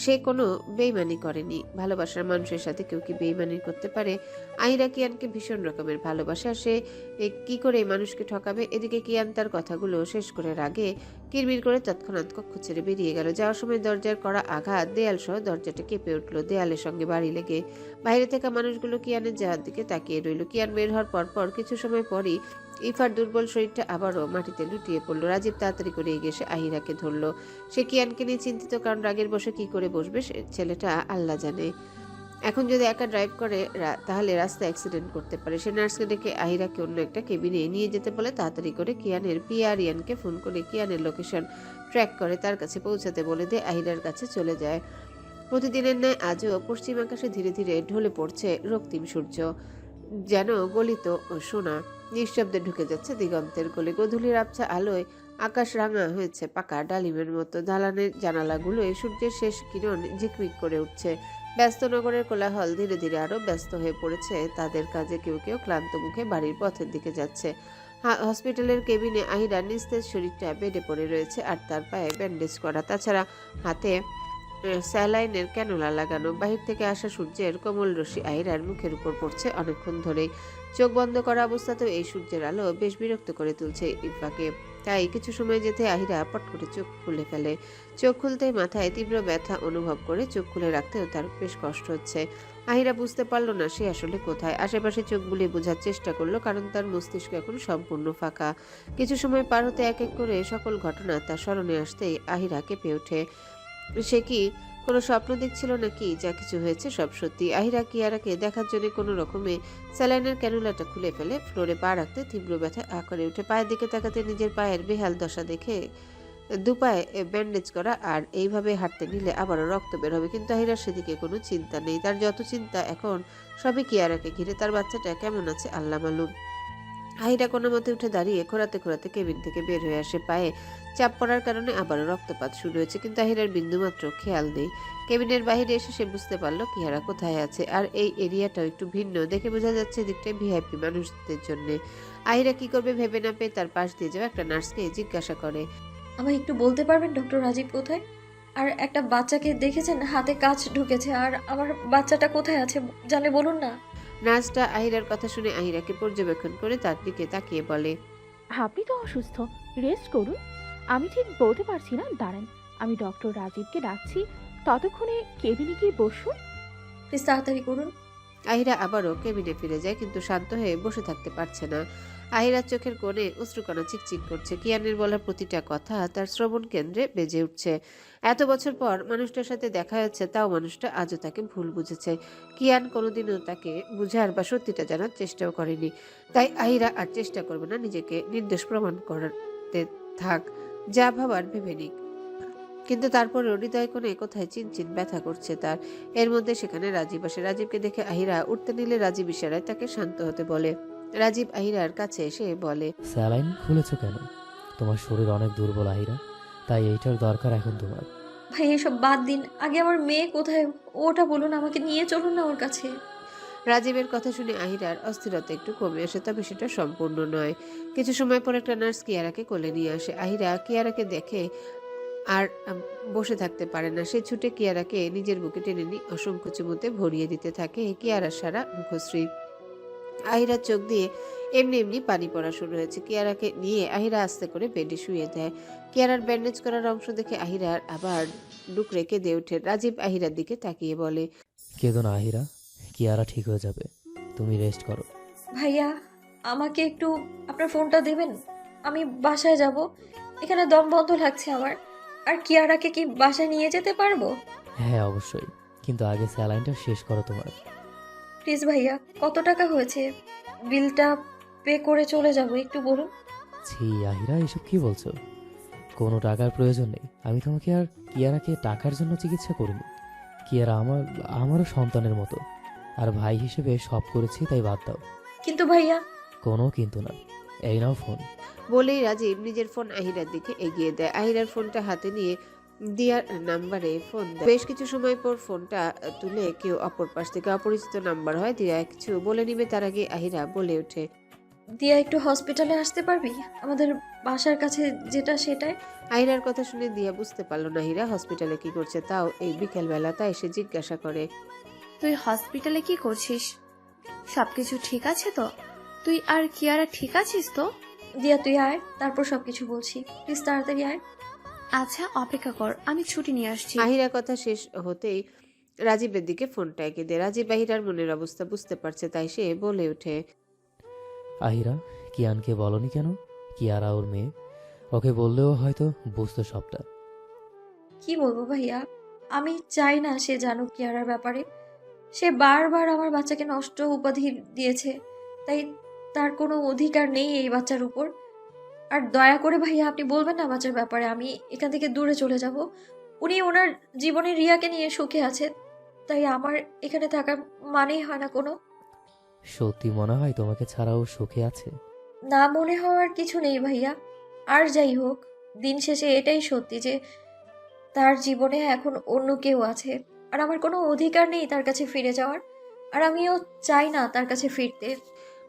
সে কোনো বেইমানি করেনি। ভালোবাসার মানুষের সাথে কেউ কি বেইমানি করতে পারে? আহিরা কিয়ানকে ভীষণ রকমের ভালোবাসে, আর সে কি করে এই মানুষকে ঠকাবে? এদিকে কিয়ান তার কথাগুলো শেষ করে রাগে কিরমির করে তৎক্ষণাৎ কক্ষ ছেড়ে বেরিয়ে গেল। যাওয়ার সময় দরজার করা আঘাত দেয়াল সহ দরজাটা কেঁপে উঠল দেয়ালের সঙ্গে বাড়ি লেগে। বাইরে থাকা মানুষগুলো কিয়ানের যাওয়ার দিকে তাকিয়ে রইল। কিয়ান বের হওয়ার পরপর কিছু সময় পরই ইফার দুর্বল শরীরটা আবারও মাটিতে লুটিয়ে পড়ল। রাজীব তাড়াতাড়ি করে এগিয়ে এসে আহিরাকে ধরল। সে কিয়ানকে নিয়ে চিন্তিত, কারণ রাগের বসে কি করে বসবে ছেলেটা আল্লাহ জানে। এখন যদি একা ড্রাইভ করে তাহলে রাস্তায় অ্যাক্সিডেন্ট করতে পারে। সে নার্সকে ডেকে আহিরাকে অন্য একটা কেবিনে নিয়ে যেতে বলে। তাড়াতাড়ি করে কিয়ানের পিআরিয়ানকে ফোন করে কিয়ানের লোকেশন ট্র্যাক করে তার কাছে পৌঁছাতে বলে দিয়ে আহিরার কাছে চলে যায়। প্রতিদিনের ন্যায় আজও পশ্চিম আকাশে ধীরে ধীরে ঢলে পড়ছে রক্তিম সূর্য, যেন গলিত সোনা নিঃশব্দে ঢুকে যাচ্ছে দিগন্তের গলে। গধূলির আবছা আলোয় আকাশ রাঙা হয়েছে পাকা ডালিমের মতো। দালানের জানালাগুলোয় সূর্যের শেষ কিরণ ঝিকমিক করে উঠছে। ব্যস্ত নগরের কোলাহল ধীরে ধীরে আরো ব্যস্ত হয়ে পড়েছে তাদের কাজে। কেউ কেউ ক্লান্ত মুখে বাড়ির পথের দিকে যাচ্ছে। হসপিটালের কেবিনে আহিরা নিস্তেজ শরীরটা বেডে পড়ে রয়েছে, আর তার পায়ে ব্যান্ডেজ করা। তাছাড়া হাতে স্যালাইনের ক্যানুলা লাগানো। বাহির থেকে আসা সূর্যের কোমল রশ্মি আহিরার মুখের উপর পড়ছে অনেকক্ষণ ধরেই। চোখ বন্ধ করা অবস্থাতেও এই সূর্যের আলো বেশ বিরক্ত করে তুলছে ইফাকে। তাই কিছু সময় যেতে আহিরা পট করে চোখ খুলে ফেলে। চোখ খুলতেই মাথায় তীব্র ব্যথা অনুভব করে। চোখ খুলে রাখতেও তার বেশ কষ্ট হচ্ছে। আহিরা বুঝতে পারল না সে আসলে কোথায়। আশেপাশে চোখ বুলিয়ে বোঝার চেষ্টা করলো, কারণ তার মস্তিষ্ক এখন সম্পূর্ণ ফাঁকা। কিছু সময় পার হতে এক এক করে সকল ঘটনা তার স্মরণে আসতেই আহিরা কেঁপে ওঠে। সে কি কোনো স্বপ্ন দেখছিল নাকি যা কিছু হয়েছে সব সত্যি? আহিরা কিয়ারাকে দেখার জন্য কোনো রকমে স্যালাইনের ক্যানুলাটা খুলে ফেলে। ফ্লোরে পা রাখতে তীব্র ব্যথা করে উঠে। পায়ের দিকে তাকাতে নিজের পায়ের বেহাল দশা দেখে দুপায়ে ব্যান্ডেজ করা, আর এইভাবে হাঁটতে নিলে আবারও রক্ত বের হবে। কিন্তু আহিরার সেদিকে কোনো চিন্তা নেই। তার যত চিন্তা এখন সবই কিয়ারাকে ঘিরে। তার বাচ্চাটা কেমন আছে আল্লাহ মালুম। আহিরা কোনো মতে উঠে দাঁড়িয়ে খোঁড়াতে খোঁড়াতে কেবিন থেকে বের হয়ে আসে। পায়ে চাপ পড়ার কারণে আবারও রক্তপাত শুরু হয়েছে, কিন্তু আহিরার বিন্দুমাত্র খেয়াল নেই। কেবিনের বাইরে এসে সে বুঝতে পারলো কিয়ারা কোথায় আছে। আর এই এরিয়াটাও একটু ভিন্ন, দেখে বোঝা যাচ্ছে দিকটাই ভিআইপি মানুষদের জন্য। আহিরা কি করবে ভেবে না পেয়ে তার পাশ দিয়ে যাওয়া একটা নার্সকে জিজ্ঞাসা করে, আমায় একটু বলতে পারবেন ডক্টর রাজীব কোথায়? আর একটা বাচ্চাকে দেখেছেন হাতে কাঁচ ঢুকেছে, আর আমার বাচ্চাটা কোথায় আছে জানলে বলুন না। নার্সটা আহিরার কথা শুনে আহিরাকে পর্যবেক্ষণ করে তার দিকে তাকিয়ে বলে, আপনি তো অসুস্থ, রেস্ট করুন। আমি ঠিক বলতে পারছি না, দাঁড়ান আমি ডক্টর রাজীবকে ডাকছি, ততক্ষণে কেবিনে গিয়ে বসুন। প্লিজ তাড়াতাড়ি করুন। আহিরা আবারও কেবিনে ফিরে যায়, কিন্তু শান্ত হয়ে বসে থাকতে পারছে না। আহিরার চোখের কোণে অশ্রুকণা চিকচিক করছে। কিয়ানের বলা প্রতিটা কথা তার শ্রবণ কেন্দ্রে বেজে উঠছে। এত বছর পর মানুষটার সাথে দেখা হচ্ছে, তাও মানুষটা আজও তাকে ভুল বুঝেছে। কিয়ান কোনোদিনও তাকে বুঝার বা সত্যিটা জানার চেষ্টাও করেনি। তাই আহিরা আর চেষ্টা করবে না নিজেকে নির্দোষ প্রমাণ করতে। থাক, যা ভাবার ভেবে নিক। কিন্তু তারপরেও হৃদয় কোণে কোথায় চিনচিন ব্যথা করছে তার। এর মধ্যে সেখানে রাজীব আসে। রাজীবকে দেখে আহিরা উঠতে নিলে রাজীব ইশারায় তাকে শান্ত হতে বলে। রাজীব আহিরার কাছে এসে বলে, স্যালাইন খুলেছো কেন? তোমার শরীর অনেক দুর্বল আহিরা, তাই এইটার দরকার এখন তোমার। ভাই এসব বাদ দিন, আগে আমার মেয়ে কোথায় ওটা বলুন, আমাকে নিয়ে চলুন না ওর কাছে। রাজীবের কথা শুনে আহিরার অস্থিরতা একটু কমে আসে, তবে সেটা সম্পূর্ণ নয়। কিছু সময় পর একটা নার্স কিয়ারাকে কোলে নিয়ে আসে। আহিরা কিয়ারাকে দেখে আর বসে থাকতে পারে না। সে ছুটে কিয়ারাকে নিজের বুকে টেনে নিয়ে অসংখ্য চুমুতে ভরিয়ে দিতে থাকে কিয়ারার সারা মুখশ্রী। আহিরার চোখ দিয়ে এমনি এমনি পানি পড়া শুরু হয়েছে। কিয়ারাকে নিয়ে আহিরা আস্তে করে বেডে শুয়ে দেয়। কিয়ারার ব্যান্ডেজ করার অংশ দেখে আহিরার আবার ডুকরে কেঁদে ওঠে। রাজীব আহিরার দিকে তাকিয়ে বলে, কেঁদো না আহিরা, কিয়ারা ঠিক হয়ে যাবে, তুমি রেস্ট করো। ভাইয়া আমাকে একটু আপনার ফোনটা দেবেন, আমি বাসায় যাব, এখানে দম বন্ধ লাগছে আমার। আর কিয়ারাকে কি বাসায় নিয়ে যেতে পারবো? হ্যাঁ অবশ্যই, কিন্তু আগে স্যালাইনটা শেষ করো তোমার। প্লিজ ভাইয়া, কত টাকা হয়েছে? বিলটা পে করে চলে যাব, একটু বলুন। ছি আহিরা, এসব কি বলছো? কোনো টাকার প্রয়োজন নেই। আমি তোমাকে আর কিয়ারাকে টাকার জন্য চিকিৎসা করিনি। কিয়ারা আমারও সন্তানের মতো, আর ভাই হিসেবে সব করেছি, তাই বাদ দাও। কিন্তু ভাইয়া। কোনো কিন্তু না, এই নাও ফোন। বলেই রাজীব নিজের ফোন আহিরার দিকে এগিয়ে দেয়। আহিরার ফোনটা হাতে নিয়ে দিয়ার নাম্বারে ফোন দেয়। বেশ কিছু সময় পর ফোনটা তুলে কেউ অপর পাশ থেকে অপরিচিত নাম্বার হয়। দিয়া কিছু বলে নিবে তার আগে আহিরা বলে ওঠে, দিয়া একটু হসপিটালে আসতে পারবি, আমাদের বাসার কাছে যেটা সেটাই। আহিরার কথা শুনে দিয়া বুঝতে পারলো না আহিরা হসপিটালে কি করছে, তাও এই বিকেল বেলা। তাই এসে জিজ্ঞাসা করে, তুই হসপিটালে কি করছিস? সবকিছু ঠিক আছে তো? তুই আর কিয়ারা ঠিক আছিস তো? দিয়া তুই আয়, তারপর সবকিছু বলছি, প্লিজ তাড়াতাড়ি আয়। আচ্ছা অপেক্ষা কর, আমি ছুটি নিয়ে আসছি। আহিরা কথা শেষ হতেই রাজীবের দিকে ফোনটা এঁকে দেয়। রাজীব আহিরার মনের অবস্থা বুঝতে পারছে, তাই সে বলে ওঠে, আহিরা, কিয়ানকে বলনি কেন? কিয়ারা ওর মেয়ে, ওকে বললেও হয়তো বুঝতো সবটা। কি বলবো ভাইয়া, আমি চাই না সে জানুক কিয়ারার ব্যাপারে, সে বারবার আমার বাচ্চাকে নষ্ট উপাধি দিয়েছে, তাই তার কোনো অধিকার নেই এই বাচ্চার উপর। আর দয়া করে ভাইয়া আপনি বলবেন না বাচ্চার ব্যাপারে, আমি এখান থেকে দূরে চলে যাব। উনি ওনার জীবনে রিয়াকে নিয়ে সুখে আছে, তাই আমার এখানে থাকার মানেই হয় না কোনো। সত্যি মনে হয় তোমাকে ছাড়াও সুখে আছে? না মনে হওয়ার কিছু নেই ভাইয়া। আর যাই হোক, দিন শেষে এটাই সত্যি যে তার জীবনে এখন অন্য কেউ আছে, আর আমার কোনো অধিকার নেই তার কাছে ফিরে যাওয়ার, আর আমিও চাই না তার কাছে ফিরতে।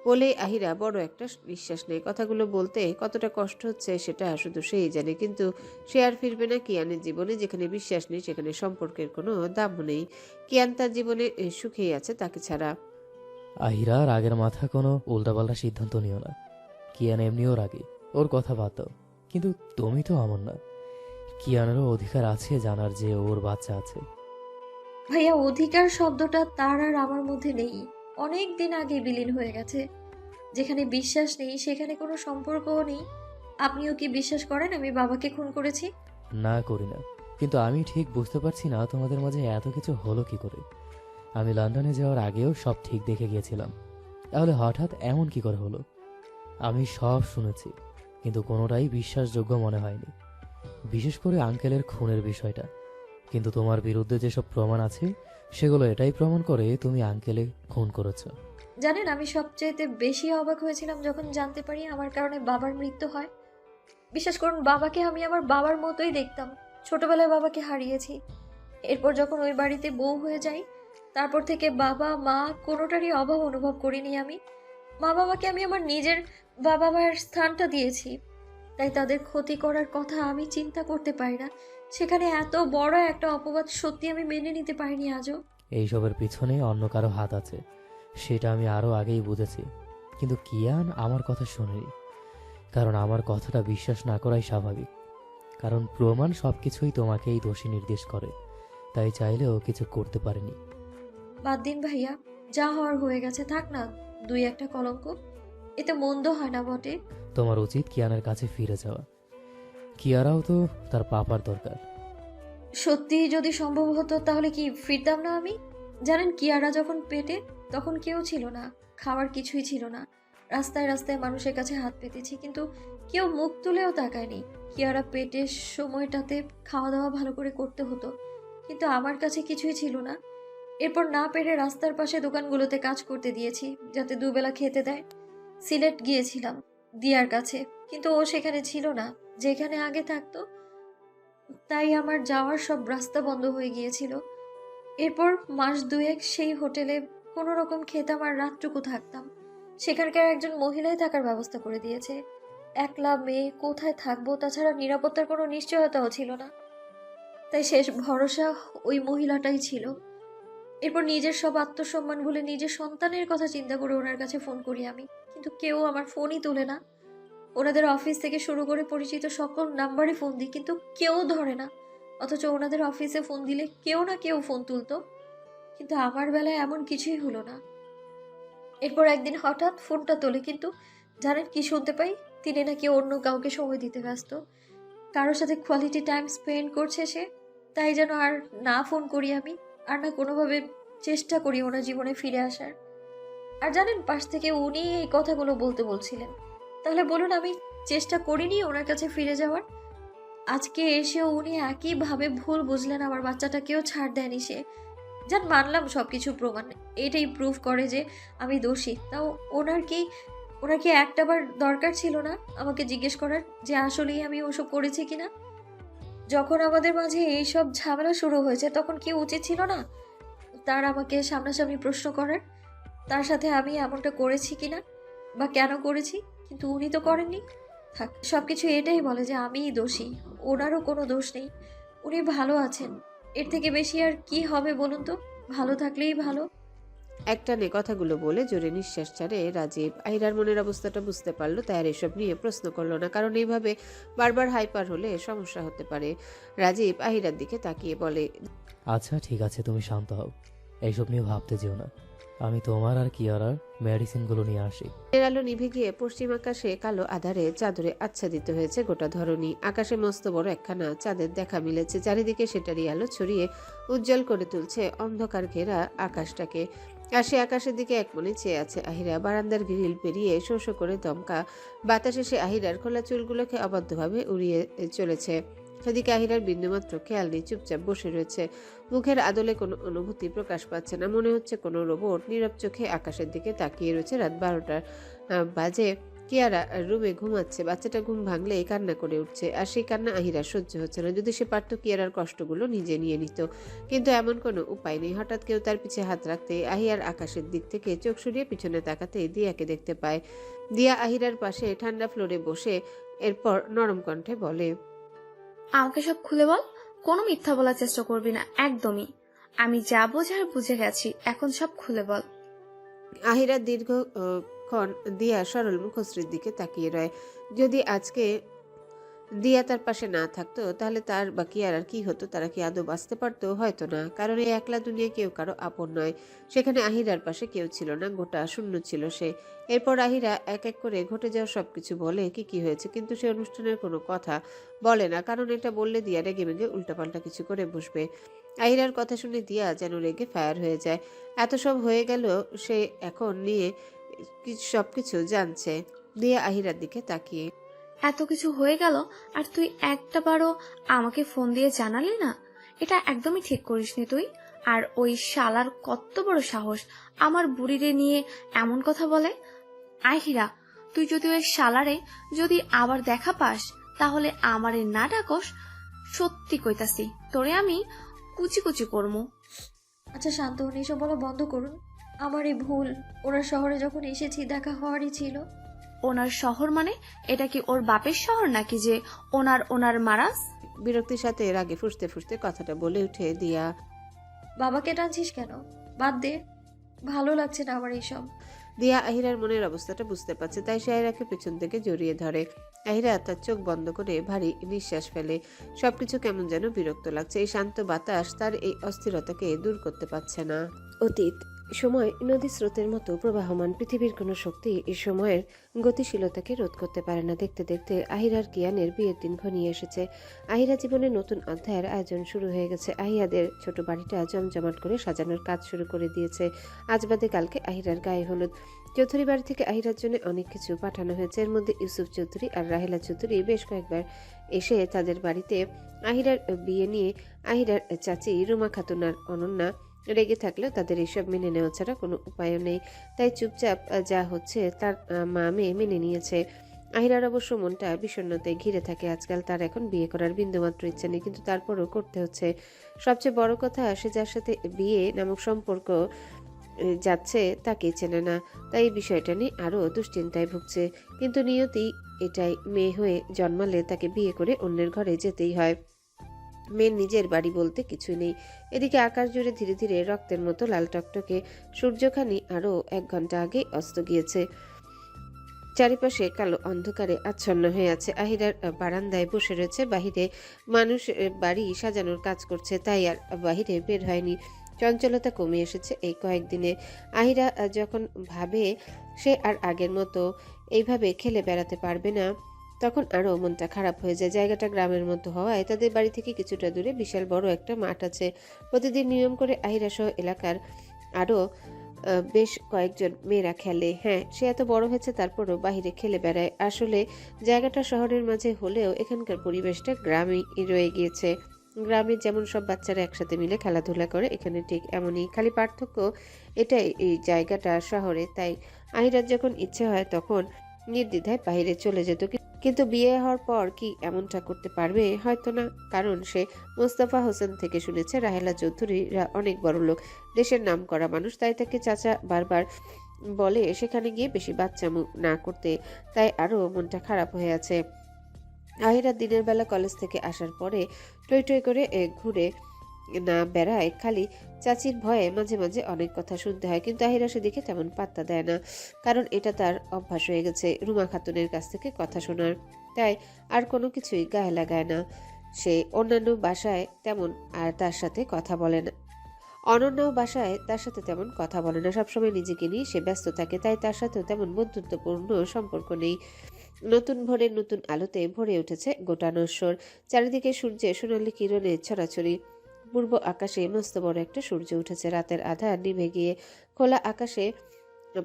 বলে আহিরা বড় একটা নিঃশ্বাস নেয়। কথাগুলো বলতে কতটা কষ্ট হচ্ছে সেটা শুধু সেই জানে, কিন্তু সে আর ফিরবে না কিয়ানের জীবনে, যেখানে বিশ্বাস নেই, সেখানে সম্পর্কের কোনো দামও নেই। কিয়ান তার জীবনে সুখেই আছে তাকে ছাড়া। আহিরা, রাগের মাথা কোনো উল্টাপাল্টা সিদ্ধান্ত নিও না। কিয়ান এমনিও রাগে, ওর কথা বাদ দাও। কিন্তু তুমি তো আমন না। কিয়ানেরও অধিকার আছে জানার যে ওর বাচ্চা আছে। ভাইয়া, অধিকার শব্দটা তার আর আমার মধ্যে নেই, অনেক দিন আগে বিলীন হয়ে গেছে। যেখানে বিশ্বাস নেই সেখানে কোনো সম্পর্কও নেই। আপনিও কি বিশ্বাস করেন আমি বাবাকে খুন করেছি? না, করি না। কিন্তু আমি ঠিক বুঝতে পারছি না তোমাদের মাঝে এত কিছু হলো কি করে। আমি লন্ডনে যাওয়ার আগেও সব ঠিক দেখে গিয়েছিলাম, তাহলে হঠাৎ এমন কি করে হলো? আমি সব শুনেছি, কিন্তু কোনোটাই বিশ্বাসযোগ্য মনে হয়নি। বিশেষ করে আঙ্কেলের খুনের বিষয়টা। কিন্তু তোমার বিরুদ্ধে যেসব প্রমাণ আছে সেগুলো এটাই প্রমাণ করে তুমি আঙ্কেলে খুন করেছো। জানেন, আমি সবচেয়ে বেশি অবাক হয়েছিলাম যখন জানতে পারি আমার কারণে বাবার মৃত্যু হয়। বিশ্বাস করুন, বাবাকে আমি আমার বাবার মতোই দেখতাম। ছোটবেলায় বাবাকে হারিয়েছি। এরপর যখন ওই বাড়িতে বউ হয়ে যাই, তারপর থেকে বাবা মা কোনোটারই অভাব অনুভব করিনি আমি। মা বাবাকে আমি আমার নিজের বাবা মায়ের স্থানটা দিয়েছি, তাই তাদের ক্ষতি করার কথা আমি চিন্তা করতে পারি না। সেখানে এত বড় একটা অপবাদ সত্যি আমি মেনে নিতে পারিনি আজও। এইসবের পিছনে অন্য কারো হাত আছে, সেটা আমি আরও আগেই বুঝেছি। কিন্তু কিয়ান আমার কথা শোনেনি, কারণ আমার কথাটা বিশ্বাস না করাই স্বাভাবিক। কারণ প্রমাণ সবকিছুই তোমাকেই দোষী নির্দেশ করে, তাই চাইলেও কিছু করতে পারেনি। বাদ দিন ভাইয়া, যা হওয়ার হয়ে গেছে, থাক না দুই একটা কলঙ্ক, এতে মন্দ হয় না বটে। তোমার উচিত কিয়ানের কাছে ফিরে যাওয়া। কিয়ারাও তো তার পাপার দরকার। সত্যি যদি সম্ভব হতো তাহলে কি ফিরতাম না আমি? জানেন, কিয়ারা যখন পেটে তখন কেউ ছিল না, খাওয়ার কিছুই ছিল না। রাস্তায় রাস্তায় মানুষের কাছে হাত পেতেছি, কিন্তু কেউ মুখ তুলেও তাকায়নি। কিয়ারা পেটের সময়টাতে খাওয়া দাওয়া ভালো করে করতে হতো, কিন্তু আমার কাছে কিছুই ছিল না। এরপর না পেরে রাস্তার পাশে দোকানগুলোতে কাজ করতে দিয়েছি, যাতে দুবেলা খেতে দেয়। সিলেট গিয়েছিলাম দিয়ার কাছে, কিন্তু ও সেখানে ছিল না যেখানে আগে থাকতো, তাই আমার যাওয়ার সব রাস্তা বন্ধ হয়ে গিয়েছিল। এরপর মাস দুয়েক সেই হোটেলে কোনো রকম খেতাম আর রাতটুকু থাকতাম। সেখানকার একজন মহিলাই থাকার ব্যবস্থা করে দিয়েছে। একলা মেয়ে, কোথায় থাকবো? তাছাড়া নিরাপত্তার কোনো নিশ্চয়তাও ছিল না, তাই শেষ ভরসা ওই মহিলাটাই ছিল। এরপর নিজের সব আত্মসম্মান ভুলে নিজের সন্তানের কথা চিন্তা করে ওনার কাছে ফোন করি আমি, কিন্তু কেউ আমার ফোনই তোলে না। ওনাদের অফিস থেকে শুরু করে পরিচিত সকল নাম্বারে ফোন দিই, কিন্তু কেউ ধরে না। অথচ ওনাদের অফিসে ফোন দিলে কেউ না কেউ ফোন তুলতো, কিন্তু আমার বেলায় এমন কিছুই হলো না। এরপর একদিন হঠাৎ ফোনটা তোলে, কিন্তু জানেন কি শুনতে পাই? তিনি নাকি অন্য কাউকে সময় দিতে ব্যস্ত, কারোর সাথে কোয়ালিটি টাইম স্পেন্ড করছে সে। তাই যেন আর না ফোন করি আমি, আর না কোনোভাবে চেষ্টা করি ওনার জীবনে ফিরে আসার। আর জানেন, পাশ থেকে উনি এই কথাগুলো বলতে বলছিলেন। তাহলে বলুন, আমি চেষ্টা করিনি ওনার কাছে ফিরে যাওয়ার? আজকে এসেও উনি একইভাবে ভুল বুঝলেন, আমার বাচ্চাটাকেও ছাড় দেয়নি সে। যান, মানলাম সবকিছু প্রমাণ, এটাই প্রুফ করে যে আমি দোষী। তাও ওনার কি একটাবার দরকার ছিল না আমাকে জিজ্ঞেস করার যে আসলেই আমি ওসব করেছি কিনা? যখন আমাদের মাঝে এইসব ঝামেলা শুরু হয়েছে তখন কি উচিত ছিল না তার আমাকে সামনাসামনি প্রশ্ন করার, তার সাথে আমি এমনটা করেছি কিনা বা কেন করেছি? কিন্তু উনি তো করেননি। থাক, সবকিছু এটাই বলে যে আমিই দোষী, ওনারও কোনো দোষ নেই। উনি ভালো আছেন, এর থেকে বেশি আর কি হবে বলুন তো? ভালো থাকলেই ভালো। একটানে কথাগুলো বলে জোরে নিঃশ্বাস ছাড়ে রাজীব। আহিরার মনের অবস্থাটা বুঝতে পারলো, তাই আর এসব নিয়ে প্রশ্ন করলো না, কারণ এইভাবে বারবার হাইপার হলে সমস্যা হতে পারে। রাজীব আহিরার দিকে তাকিয়ে বলে, আচ্ছা ঠিক আছে, তুমি শান্ত হও, এইসব নিয়ে ভাবতে যেও না। আমি তোমার আর কিয়ারার মেডিসিনগুলো নিয়ে আসি। দিনের আলো নিভে গিয়ে পশ্চিম আকাশে কালো আধারে চাদরে আচ্ছাদিত হয়েছে গোটা ধরনী। আকাশে মস্ত বড় একখানা চাঁদের দেখা মিলেছে, চারিদিকে সেটারই আলো ছড়িয়ে উজ্জ্বল করে তুলছে অন্ধকার ঘেরা আকাশটাকে। আর সে আকাশের দিকে এক মনে চেয়ে আছে আহিরা। বারান্দার গ্রিল পেরিয়ে শো শো করে দমকা বাতাসে সে আহিরার খোলা চুলগুলোকে অবাধ্যভাবে উড়িয়ে চলেছে। সেদিকে আহিরার বিন্দুমাত্র খেয়াল নেই, চুপচাপ বসে রয়েছে। মুখের আদলে কোনো অনুভূতি প্রকাশ পাচ্ছে না, মনে হচ্ছে কোনো রোবট নীরব চোখে আকাশের দিকে তাকিয়ে রয়েছে। রাত 12টা বাজে। কিয়ারা রুমে ঘুমাচ্ছে, বাচ্চাটা ঘুম ভাঙলে কান্না করে উঠছে, আর সেই কান্না আহিরা সহ্য হচ্ছে না। যদি সে পারত কিয়ারার কষ্টগুলো নিজে নিয়ে নিত, কিন্তু এমন কোনো উপায় নেই। হঠাৎ কেউ তার পিছে হাত রাখতে আহিয়ার আকাশের দিক থেকে চোখ সরিয়ে পিছনে তাকাতে দিয়াকে দেখতে পায়। দিয়া আহিরার পাশে ঠান্ডা ফ্লোরে বসে এরপর নরম কণ্ঠে বলে, আমাকে সব খুলে বল, কোনো মিথ্যা বলার চেষ্টা করবি না একদমই। আমি যা বোঝার বুঝে গেছি, এখন সব খুলে বল। আহিরা দীর্ঘক্ষণ দিয়া সরল মুখশ্রীর দিকে তাকিয়ে রয়। যদি আজকে দিয়া তার পাশে না থাকতো তাহলে তার বা কিয়ারার কি হতো? তারা কি আদৌ বাঁচতে পারতো? হয়তো না, কারণ এই একলা দুনিয়ায় কেউ কারো আপন নয়। সেখানে আহিরার পাশে কেউ ছিল না, গোটা শূন্য ছিল সে। এরপর আহিরা এক এক করে ঘটে যাওয়া সবকিছু বলে কি কি হয়েছে, কিন্তু সে অনুষ্ঠানের কোনো কথা বলে না, কারণ এটা বললে দিয়া রেগে মেগে উল্টাপাল্টা কিছু করে বসবে। আহিরার কথা শুনে দিয়া যেন রেগে ফায়ার হয়ে যায়। এত সব হয়ে গেল, সে এখন নিয়ে সবকিছু জানছে। দিয়া আহিরার দিকে তাকিয়ে, এত কিছু হয়ে গেল আর তুই একটা বারও আমাকে ফোন দিয়ে জানালি না? এটা একদমই ঠিক করিসনি তুই। আর ওই শালার কত বড় সাহস আমার বুড়িরে নিয়ে এমন কথা বলে। আহিরা, তুই যদি ওই শালারে যদি আবার দেখা পাস তাহলে আমারে না ডাকস। সত্যি কইতাছি, তোরে আমি কুচি কুচি করমু। আচ্ছা শান্ত হন, এসব বলা বন্ধ করুন। আমার এই ভুল। ওনার শহরে যখন এসেছি দেখা হওয়ারই ছিল। ওনার শহর মানে এটা কি ওর বাপের শহর নাকি যে ওনার মারাস? বিরক্তির সাথে রাগে ফুঁসতে ফুঁসতে কথাটা বলে উঠে দিয়া, বাবাকে টানছিস কেন? বাদ দে, ভালো লাগছে না আমার এইসব। দিয়া আহিরার মনের অবস্থাটা বুঝতে পারছে, তাই সে আহিরাকে পেছন থেকে জড়িয়ে ধরে। আহিরা তার চোখ বন্ধ করে ভারী নিঃশ্বাস ফেলে। সবকিছু কেমন যেন বিরক্ত লাগছে। এই শান্ত বাতাস তার এই অস্থিরতাকে দূর করতে পারছে না। অতীত সময় নদী স্রোতের মতো প্রবাহমান, পৃথিবীর কোনো শক্তি এই সময়ের গতিশীলতাকে রোধ করতে পারে না। দেখতে দেখতে আহিরার কিয়ানের বিয়ের দিন ঘনিয়ে এসেছে। আহিরা জীবনের নতুন অধ্যায়ের আয়োজন শুরু হয়ে গেছে। আহিয়াদের ছোট বাড়িটা জমজমাট করে সাজানোর কাজ শুরু করে দিয়েছে। আজ বাদে কালকে আহিরার গায়ে হলুদ। চৌধুরী বাড়ি থেকে আহিরার জন্য অনেক কিছু পাঠানো হয়েছে। এর মধ্যে ইউসুফ চৌধুরী আর রাহেলা চৌধুরী বেশ কয়েকবার এসে তাদের বাড়িতে আহিরার বিয়ে নিয়ে আহিরার চাচি রুমা খাতুন আর অনন্যা রেগে থাকলেও তাদের এসব মেনে নেওয়া ছাড়া কোনো উপায়ও নেই। তাই চুপচাপ যা হচ্ছে তার মা মেয়ে মেনে নিয়েছে। আহিরার অবশ্য মনটা বিষণ্ণতায় ঘিরে থাকে। আজকাল তার এখন বিয়ে করার বিন্দুমাত্র ইচ্ছা নেই, কিন্তু তারপরও করতে হচ্ছে। সবচেয়ে বড় কথা, সে যার সাথে বিয়ে নামক সম্পর্ক যাচ্ছে তাকে চেনে না, তাই এই বিষয়টা নিয়ে আরও দুশ্চিন্তায় ভুগছে। কিন্তু নিয়তি এটাই, মেয়ে হয়ে জন্মালে তাকে বিয়ে করে অন্যের ঘরে যেতেই হয়। মেয়ের নিজের বাড়ি বলতে কিছু নেই। এদিকে আকাশ জুড়ে ধীরে ধীরে রক্তের মতো লাল টকটকে সূর্যখানি আরও 1 ঘন্টা আগে অস্ত গিয়েছে। চারিপাশে কালো অন্ধকারে আচ্ছন্ন হয়ে আছে। আহিরার বারান্দায় বসে রয়েছে। বাহিরে মানুষ বাড়ি সাজানোর কাজ করছে, তাই আর বাহিরে বের হয়নি। চঞ্চলতা কমে এসেছে এই কয়েকদিনে। আহিরা যখন ভাবে সে আর আগের মতো এইভাবে খেলে বেড়াতে পারবে না, তখন আরও মনটা খারাপ হয়ে যায়। জায়গাটা গ্রামের মতো হওয়ায় তাদের বাড়ি থেকে কিছুটা দূরে বিশাল বড় একটা মাঠ আছে। প্রতিদিন নিয়ম করে আহিরা সহ এলাকার আরও বেশ কয়েকজন মেয়েরা খেলে। হ্যাঁ, সে এত বড় হয়েছে তারপরও বাহিরে খেলে বেড়ায়। আসলে জায়গাটা শহরের মাঝে হলেও এখানকার পরিবেশটা গ্রামেই রয়ে গিয়েছে। গ্রামে যেমন সব বাচ্চারা একসাথে মিলে খেলাধুলা করে, এখানে ঠিক এমনই, খালি পার্থক্য এটাই এই জায়গাটা শহরে। তাই আহিরার যখন ইচ্ছে হয় তখন নির্দ্বিধায় বাইরে চলে যেত। কিন্তু বিয়ে হওয়ার পর কি এমনটা করতে পারবে? হয়তো না, কারণ সে মোস্তফা হোসেন থেকে শুনেছে রাহেলা চৌধুরীরা অনেক বড় লোক, দেশের নাম করা মানুষ। তাই তাকে চাচা বারবার বলে সেখানে গিয়ে বেশি বাচ্চামো না করতে। তাই আরও মনটা খারাপ হয়ে আছে। আহিরা দিনের বেলা কলেজ থেকে আসার পরে টই টই করে ঘুরে না বেড়ায়, খালি চাচির ভয়ে মাঝে মাঝে অনেক কথা শুনতে হয়। কিন্তু আহিরা সেদিকে তেমন পাত্তা দেয় না, কারণ এটা তার অভ্যাস হয়ে গেছে রুমা খাতুনের কাছ থেকে কথা শোনার। তাই আর কোনো কিছুই গায়ে লাগায় না। সে অন্যান্য বাসায় তেমন আর তার সাথে কথা বলে না। অনন্যাও বাসায় তার সাথে তেমন কথা বলে না, সবসময় নিজেকে নিয়ে সে ব্যস্ত থাকে, তাই তার সাথেও তেমন বন্ধুত্বপূর্ণ সম্পর্ক নেই। নতুন ভোরের নতুন আলোতে ভরে উঠেছে গোটা নশ্বর। চারিদিকে সূর্যে সোনালি কিরণের ছড়াছড়ি। পূর্ব আকাশে মস্ত বড় একটা সূর্য উঠেছে। রাতের আধার নিভে গিয়ে খোলা আকাশে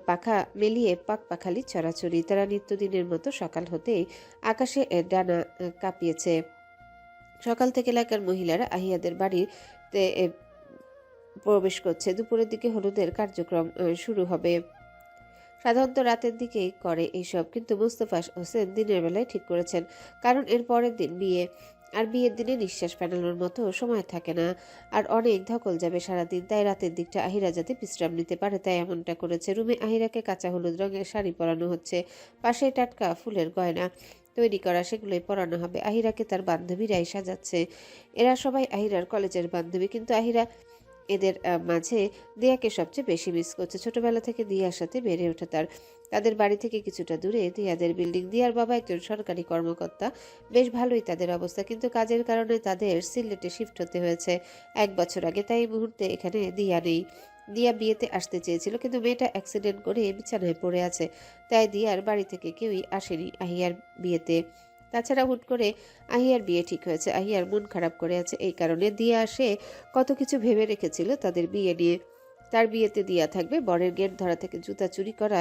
পাখা মেলিয়ে পাখপাখালি ছড়াছড়ি। তারা নিত্যদিনের মতো সকাল হতেই আকাশে ডানা কাঁপিয়েছে। সকাল থেকে এলাকার মহিলারা আহিয়াদের বাড়িতে প্রবেশ করছে। দুপুরের দিকে হলুদের কার্যক্রম শুরু হবে। সাধারণত রাতের দিকেই করে এইসব, কিন্তু মুস্তফা হোসেন দিনের বেলায় ঠিক করেছেন, কারণ এর পরের দিন বিয়ে। আর বিয়ের দিনে নিঃশ্বাস ফেলানোর মতো সময় থাকে না, আর অনেক ধকল যাবে সারাদিন। তাই রাতের দিকটা আহিরা যাতে বিশ্রাম নিতে পারে তাই এমনটা করেছে। রুমে আহিরাকে কাঁচা হলুদ রঙের শাড়ি পরানো হচ্ছে, পাশে টাটকা ফুলের গয়না তৈরি করা, সেগুলোই পরানো হবে। আহিরাকে তার বান্ধবীরাই সাজাচ্ছে। এরা সবাই আহিরার কলেজের বান্ধবী, কিন্তু আহিরা এদের মাঝে দিয়াকে সবচেয়ে বেশি মিস করছে। ছোটবেলা থেকে দিয়ার সাথে বেড়ে ওঠে তাদের বাড়ি থেকে কিছুটা দূরে দিয়াদের বিল্ডিং। দিয়ার বাবা একজন সরকারি কর্মকর্তা, বেশ ভালোই তাদের অবস্থা, কিন্তু কাজের কারণে তাদের সিলেটে শিফট হতে হয়েছে 1 বছর আগে। তাই এই মুহূর্তে এখানে দিয়া নেই। দিয়া বিয়েতে আসতে চেয়েছিল, কিন্তু মেয়েটা অ্যাক্সিডেন্ট করে বিছানায় পড়ে আছে, তাই দিয়ার বাড়ি থেকে কেউই আসেনি আহিয়ার বিয়েতে। তাছাড়া হুট করে আহিয়ার বিয়ে ঠিক হয়েছে, আহিয়ার মন খারাপ করে আছে এই কারণে। দিয়া আসে কত কিছু ভেবে রেখেছিল তাদের বিয়ে নিয়ে। তার বিয়েতে দিয়া থাকবে, বরের গেট ধরা থেকে জুতা চুরি করা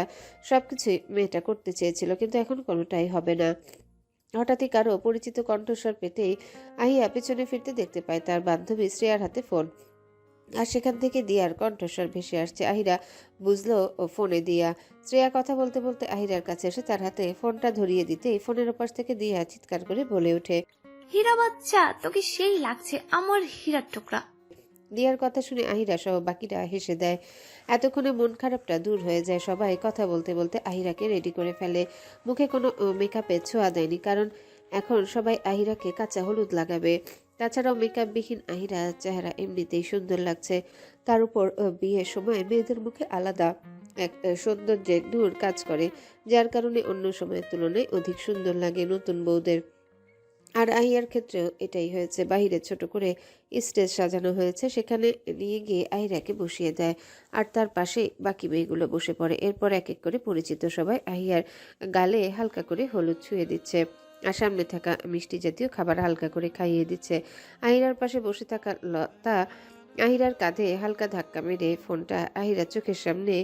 সবকিছুই মেয়েটা করতে চেয়েছিল, কিন্তু এখন কোনোটাই হবে না। হঠাৎই কারো পরিচিত কণ্ঠস্বর পেতেই আহিয়া পেছনে ফিরতে দেখতে পায় তার বান্ধবী শ্রেয়ার হাতে ফোন, আর সেখান থেকে দিয়ার কণ্ঠস্বর ভেসে আসছে। আহিরা বুঝলো ও ফোনে দিয়া। শ্রেয়া কথা বলতে বলতে আহিরার কাছে এসে তার হাতে ফোনটা ধরিয়ে দিতেই ফোনের ওপাশ থেকে দিয়া চিৎকার করে বলে ওঠে, হীরা বাচ্চা, তোকে সেই লাগছে, আমার হীরার টুকরা। দিয়ার কথা শুনে আহিরা সহ বাকিরা হেসে দেয়। এতক্ষণে মন খারাপটা দূর হয়ে যায়। সবাই কথা বলতে বলতে আহিরাকে রেডি করে ফেলে। মুখে কোনো মেকআপের ছোঁয়া দেয়নি, কারণ এখন সবাই আহিরাকে কাঁচা হলুদ লাগাবে। তাছাড়াও মেকআপবিহীন আহিরার চেহারা এমনিতেই সুন্দর লাগছে। তার উপর বিয়ের সময় মেয়েদের মুখে আলাদা এক সৌন্দর্যের নূর কাজ করে, যার কারণে অন্য সময়ের তুলনায় অধিক সুন্দর লাগে নতুন বউদের। আর আহিয়ার ক্ষেত্রেও এটাই হয়েছে। বাহিরে ছোট করে স্টেজ সাজানো হয়েছে, সেখানে নিয়ে গিয়ে আহিরাকে বসিয়ে দেয়, আর তার পাশে বাকি মেয়েগুলো বসে পড়ে। এরপর এক এক করে পরিচিত সবাই আহিয়ার গালে হালকা করে হলুদ ছুঁয়ে দিচ্ছে, আর সামনে থাকা মিষ্টি জাতীয় খাবার হালকা করে খাইয়ে দিচ্ছে। আহিরার পাশে বসে থাকা লতা আহিরার কাঁধে হালকা ধাক্কা মেরে ফোনটা আহিরার চোখের সামনে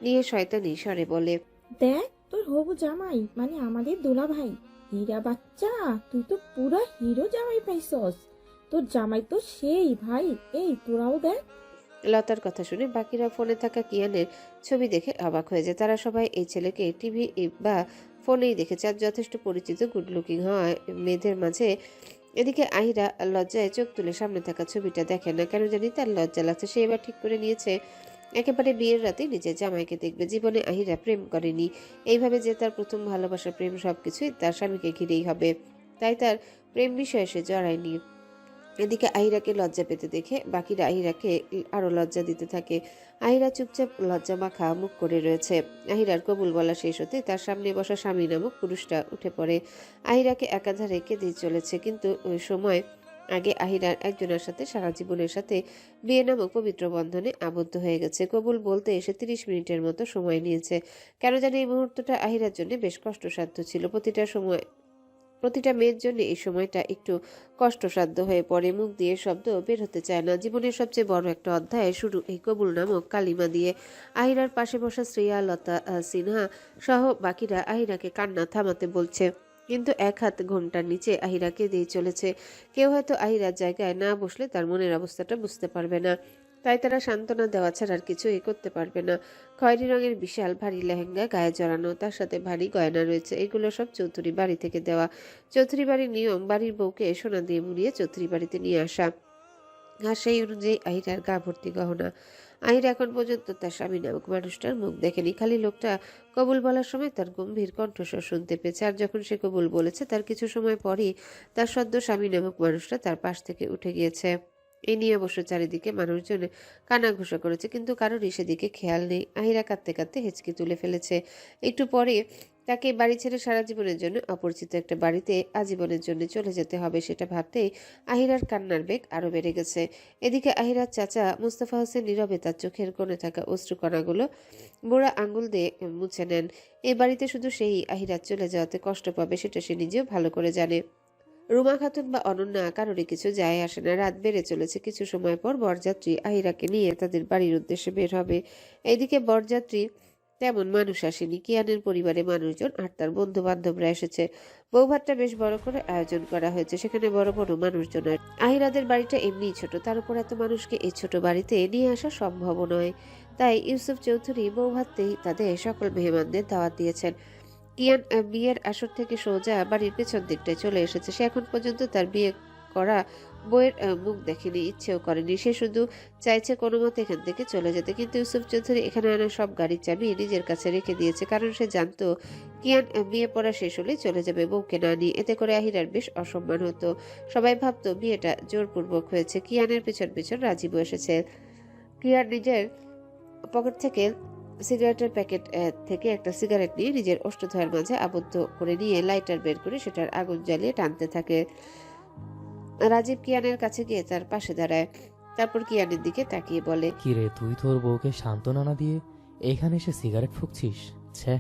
নিয়ে শয়তানি স্বরে বলে, দেখ তোর হবু জামাই, মানে আমাদের দোলা ভাই। হীরা বাচ্চা, তুই তো পুরা হিরো জামাই পাইছস। তোর জামাই তো সেই ভাই, এই তোরাও দেখ। লতার কথা শুনে বাকিরা ফোনে থাকা কিয়ানের ছবি দেখে অবাক হয়ে যায়। তারা সবাই এই ছেলেকে টিভি বা ফোনেই দেখেছে, আর যথেষ্ট পরিচিত, গুড লুকিং হয় মেয়েদের মাঝে। এদিকে আহিরা লজ্জায় চোখ তুলে সামনে থাকা ছবিটা দেখে না, কেন জানি তার লজ্জা লাগছে। সে এবার ঠিক করে নিয়েছে একেবারে বিয়ের রাতে নিজের জামাইকে দেখবে। জীবনে আহিরা প্রেম করেনি এইভাবে, যে তার প্রথম ভালোবাসা প্রেম সবকিছুই তার স্বামীকে ঘিরেই হবে, তাই তার প্রেম বিষয়ে সে জড়ায়নি। এদিকে আহিরাকে লজ্জা পেতে দেখে বাকিরা আহিরাকে আরো লজ্জা দিতে থাকে। আহিরা চুপচাপ লজ্জা মাখা মুখ করে রয়েছে। আহিরার কবুল বলা শেষ হতে তার সামনে বসা স্বামী নামক পুরুষটা উঠে পড়ে। আহিরাকে একাধারে কেঁদেই চলেছে, কিন্তু ওই সময় আগে আহিরার একজনের সাথে সারা জীবনের সাথে বিয়ে নামক পবিত্র বন্ধনে আবদ্ধ হয়ে গেছে। কবুল বলতে এসে 30 মিনিটের মতো সময় নিয়েছে। কেন জানি এই মুহূর্তটা আহিরার জন্য বেশ কষ্টসাধ্য ছিল। প্রতিটা মেয়ের জন্য এই সময়টা একটু কষ্টসাধ্য হয়ে পড়ে। মুখ দিয়ে শব্দ বের হতে চায় না। জীবনের সবচেয়ে বড় একটা অধ্যায় শুরু এই কবুল নামক কালিমা দিয়ে। আহিরার পাশে বসা শ্রেয়া, লতা সিনহা সহ বাকিরা আহিরাকে কান্না থামাতে বলছে, কিন্তু এক হাত ঘোমটার নিচে আহিরাকে দিয়ে চলেছে। কেউ হয়তো আহিরার জায়গায় না বসলে তার মনের অবস্থাটা বুঝতে পারবে না, তাই তারা সান্ত্বনা দেওয়া ছাড়া আর কিছুই করতে পারবে না। খয়েরি রঙের বিশাল ভারী লেহেঙ্গা গায়ে জড়ানো, তার সাথে ভারী গয়না রয়েছে। এগুলো সব চৌধুরী বাড়ি থেকে দেওয়া। চৌধুরী বাড়ির নিয়ম বাড়ির বউকে সোনা দিয়ে মুড়িয়ে চৌধুরী বাড়িতে নিয়ে আসা, আর সেই অনুযায়ী আহিরার গা ভর্তি গহনা। আহিরা এখন পর্যন্ত তার স্বামী নামক মানুষটার মুখ দেখেনি, খালি লোকটা কবুল বলার সময় তার গম্ভীর কণ্ঠস্বর শুনতে পেয়েছে। আর যখন সে কবুল বলেছে তার কিছু সময় পরই তার সদ্য স্বামী নামক মানুষটা তার পাশ থেকে উঠে গিয়েছে। এই নিয়ে অবশ্য চারিদিকে মানুষজন কানাঘুষা করেছে, কিন্তু কারোরই সেদিকে খেয়াল নেই। আহিরা কাঁদতে কাঁদতে হেঁচকি তুলে ফেলেছে। একটু পরে তাকে বাড়ি ছেড়ে সারা জীবনের জন্য অপরিচিত একটা বাড়িতে আজীবনের জন্য চলে যেতে হবে সেটা ভাবতেই আহিরার কান্নার বেগ আরো বেড়ে গেছে। এদিকে আহিরার চাচা মুস্তাফা হোসেন নীরবে তার চোখের কোণে থাকা অশ্রুকণাগুলো বুড়া আঙ্গুল দিয়ে মুছে নেন। এই বাড়িতে শুধু সেই আহিরাত চলে যাওয়াতে কষ্ট পাবে সেটা সে নিজেও ভালো করে জানে। রুমা খাতুন বা অনন্যা কারোরই কিছু যায় আসে না। রাত বেড়ে চলেছে। কিছু সময় পর বরযাত্রী আহিরাকে নিয়ে তাদের বাড়ির উদ্দেশ্যে বের হবে। এইদিকে বরযাত্রী তেমন মানুষ আসেনি। কিয়ানের পরিবারে মানুষজন আর তার বন্ধু বান্ধবরা এসেছে। বৌভাতটা বেশ বড় করে আয়োজন করা হয়েছে। সেখানে বড় বড় মানুষজন আসে। আহিরাদের বাড়িটা এমনিই ছোট, তার উপর এত মানুষকে এই ছোট বাড়িতে নিয়ে আসা সম্ভব নয়। তাই ইউসুফ চৌধুরী বৌভাতেই তাদের সকল মেহমানদের দাওয়াত দিয়েছেন। কিয়ান বিয়ের আসর থেকে সোজা বাড়ির পেছন দিকটায় চলে এসেছে। সে এখন পর্যন্ত তার বিয়ে করা বইয়ের মুখ দেখেনি, ইচ্ছেও করেনি। সে শুধু চাইছে কোনো মতে এখান থেকে চলে যেতে। কিন্তু ইউসুফ চৌধুরী এখানে আনা সব গাড়ির চাবি নিজের কাছে রেখে দিয়েছে, কারণ সে জানতো কিয়ান বিয়ে পড়া শেষ হলেই চলে যাবে বউকে না নিয়ে। এতে করে আহিরার বেশ অসম্মান হতো। সবাই ভাবতো বিয়েটা জোরপূর্বক হয়েছে। কিয়ানের পিছন পিছন রাজীবও এসেছে। কিয়ান নিজের পকেট থেকে সিগারেটের প্যাকেট থেকে একটা সিগারেট নিয়ে নিজের ওষ্ঠদ্বয়ের মাঝে আবদ্ধ করে নিয়ে লাইটার বের করে সেটার আগুন জ্বালিয়ে টানতে থাকে। রাজীব কিয়ানের কাছে গিয়ে তার পাশে দাঁড়ায়। তারপর কিয়ানের দিকে তাকিয়ে বলে, কি রে, তুই তোর বউকে সান্ত্বনা না দিয়ে এখানে এসে সিগারেট ফুঁকছিস? ছে,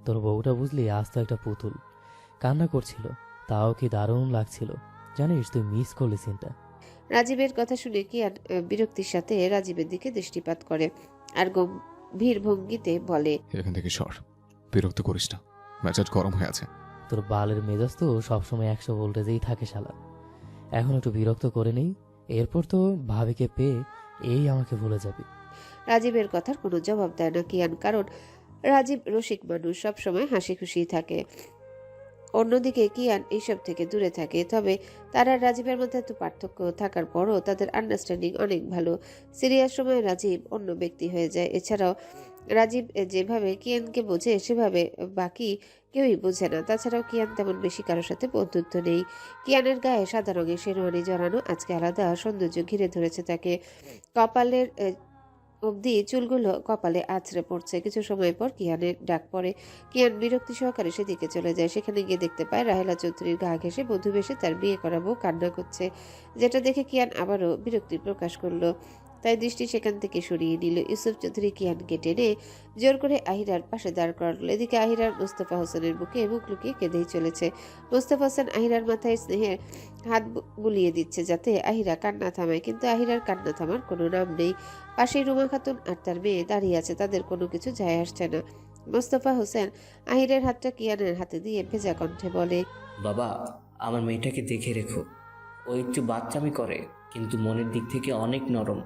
তোর বউটা বুঝলি আজ তো একটা পুতুল। কান্না করছিল, তাও কি দারুণ লাগছিল। জানিস, তুই মিস করলি সিনটা। রাজীবের কথা শুনে কিয়ান বিরক্তির সাথে রাজীবের দিকে দৃষ্টিপাত করে আর গম্ভীর ভঙ্গিতে বলে, এখান থেকে সর, বিরক্ত করিস না, মেজাজ গরম হয়ে আছে। তোর বালের মেজাজ তো সবসময় 100 ভোল্টেজেই থাকে শালা। এখন একটু বিরক্ত করে নেই, এরপর তো ভাবিকে পেয়ে এই আমাকে ভুলে যাবি। রাজীবের কথার কোনো জবাব দেয় না কিয়ান, কারণ রাজীব রসিক মানুষ, সবসময় হাসি খুশি থাকে। অন্যদিকে কিয়ান এইসব থেকে দূরে থাকে। তবে তারা রাজীবের মধ্যে এত পার্থক্য থাকার পরও তাদের আন্ডারস্ট্যান্ডিং অনেক ভালো। সিরিয়াস সময় রাজীব অন্য ব্যক্তি হয়ে যায়। এছাড়াও রাজীব যেভাবে কিয়ানকে বোঝে সেভাবে বাকি কেউই বোঝে না। তাছাড়াও কিয়ান তেমন বেশি কারোর সাথে বন্ধুত্ব নেই। কিয়ানের গায়ে সাদা রঙের শেরওয়ানি জড়ানো, আজকে আলাদা সৌন্দর্য ঘিরে ধরেছে তাকে। কপালের অবধি চুলগুলো কপালে আছড়ে পড়ছে। কিছু সময় পর কিয়ানের ডাক পড়ে। কিয়ান বিরক্তি সহকারে সেদিকে চলে যায়। সেখানে গিয়ে দেখতে পায় রাহেলা চৌধুরীর গা ঘেঁষে বধূ বেশে তার বিয়ে করা বউ কান্না করছে, যেটা দেখে কিয়ান আবারও বিরক্তি প্রকাশ করলো। তাই দৃষ্টি সেখান থেকে সরিয়ে নিল। ইউসুফ চৌধুরী কিয়ানকে টেনে জোর করে আহিরার পাশে দাঁড় করালো। এদিকে আহিরার মুস্তফা হোসেনের বুকে মুখ লুকিয়ে কেঁদেই চলেছে। মুস্তফা হোসেন আহিরার মাথায় স্নেহের হাত বুলিয়ে দিচ্ছে যাতে আহিরা কান্না থামায়, কিন্তু আহিরার কান্না থামার কোনো নাম নেই। পাশেই রুমা খাতুন আর তার মেয়ে দাঁড়িয়ে আছে, তাদের কোনো কিছু যায় আসছে না। মোস্তফা হোসেন আহিরের হাতটা কিয়ানের হাতে দিয়ে ভেজা কণ্ঠে বলে, বাবা, আমার মেয়েটাকে দেখে রেখো। ও একটু বাচ্চামি করে, কিন্তু মনের দিক থেকে অনেক নরম।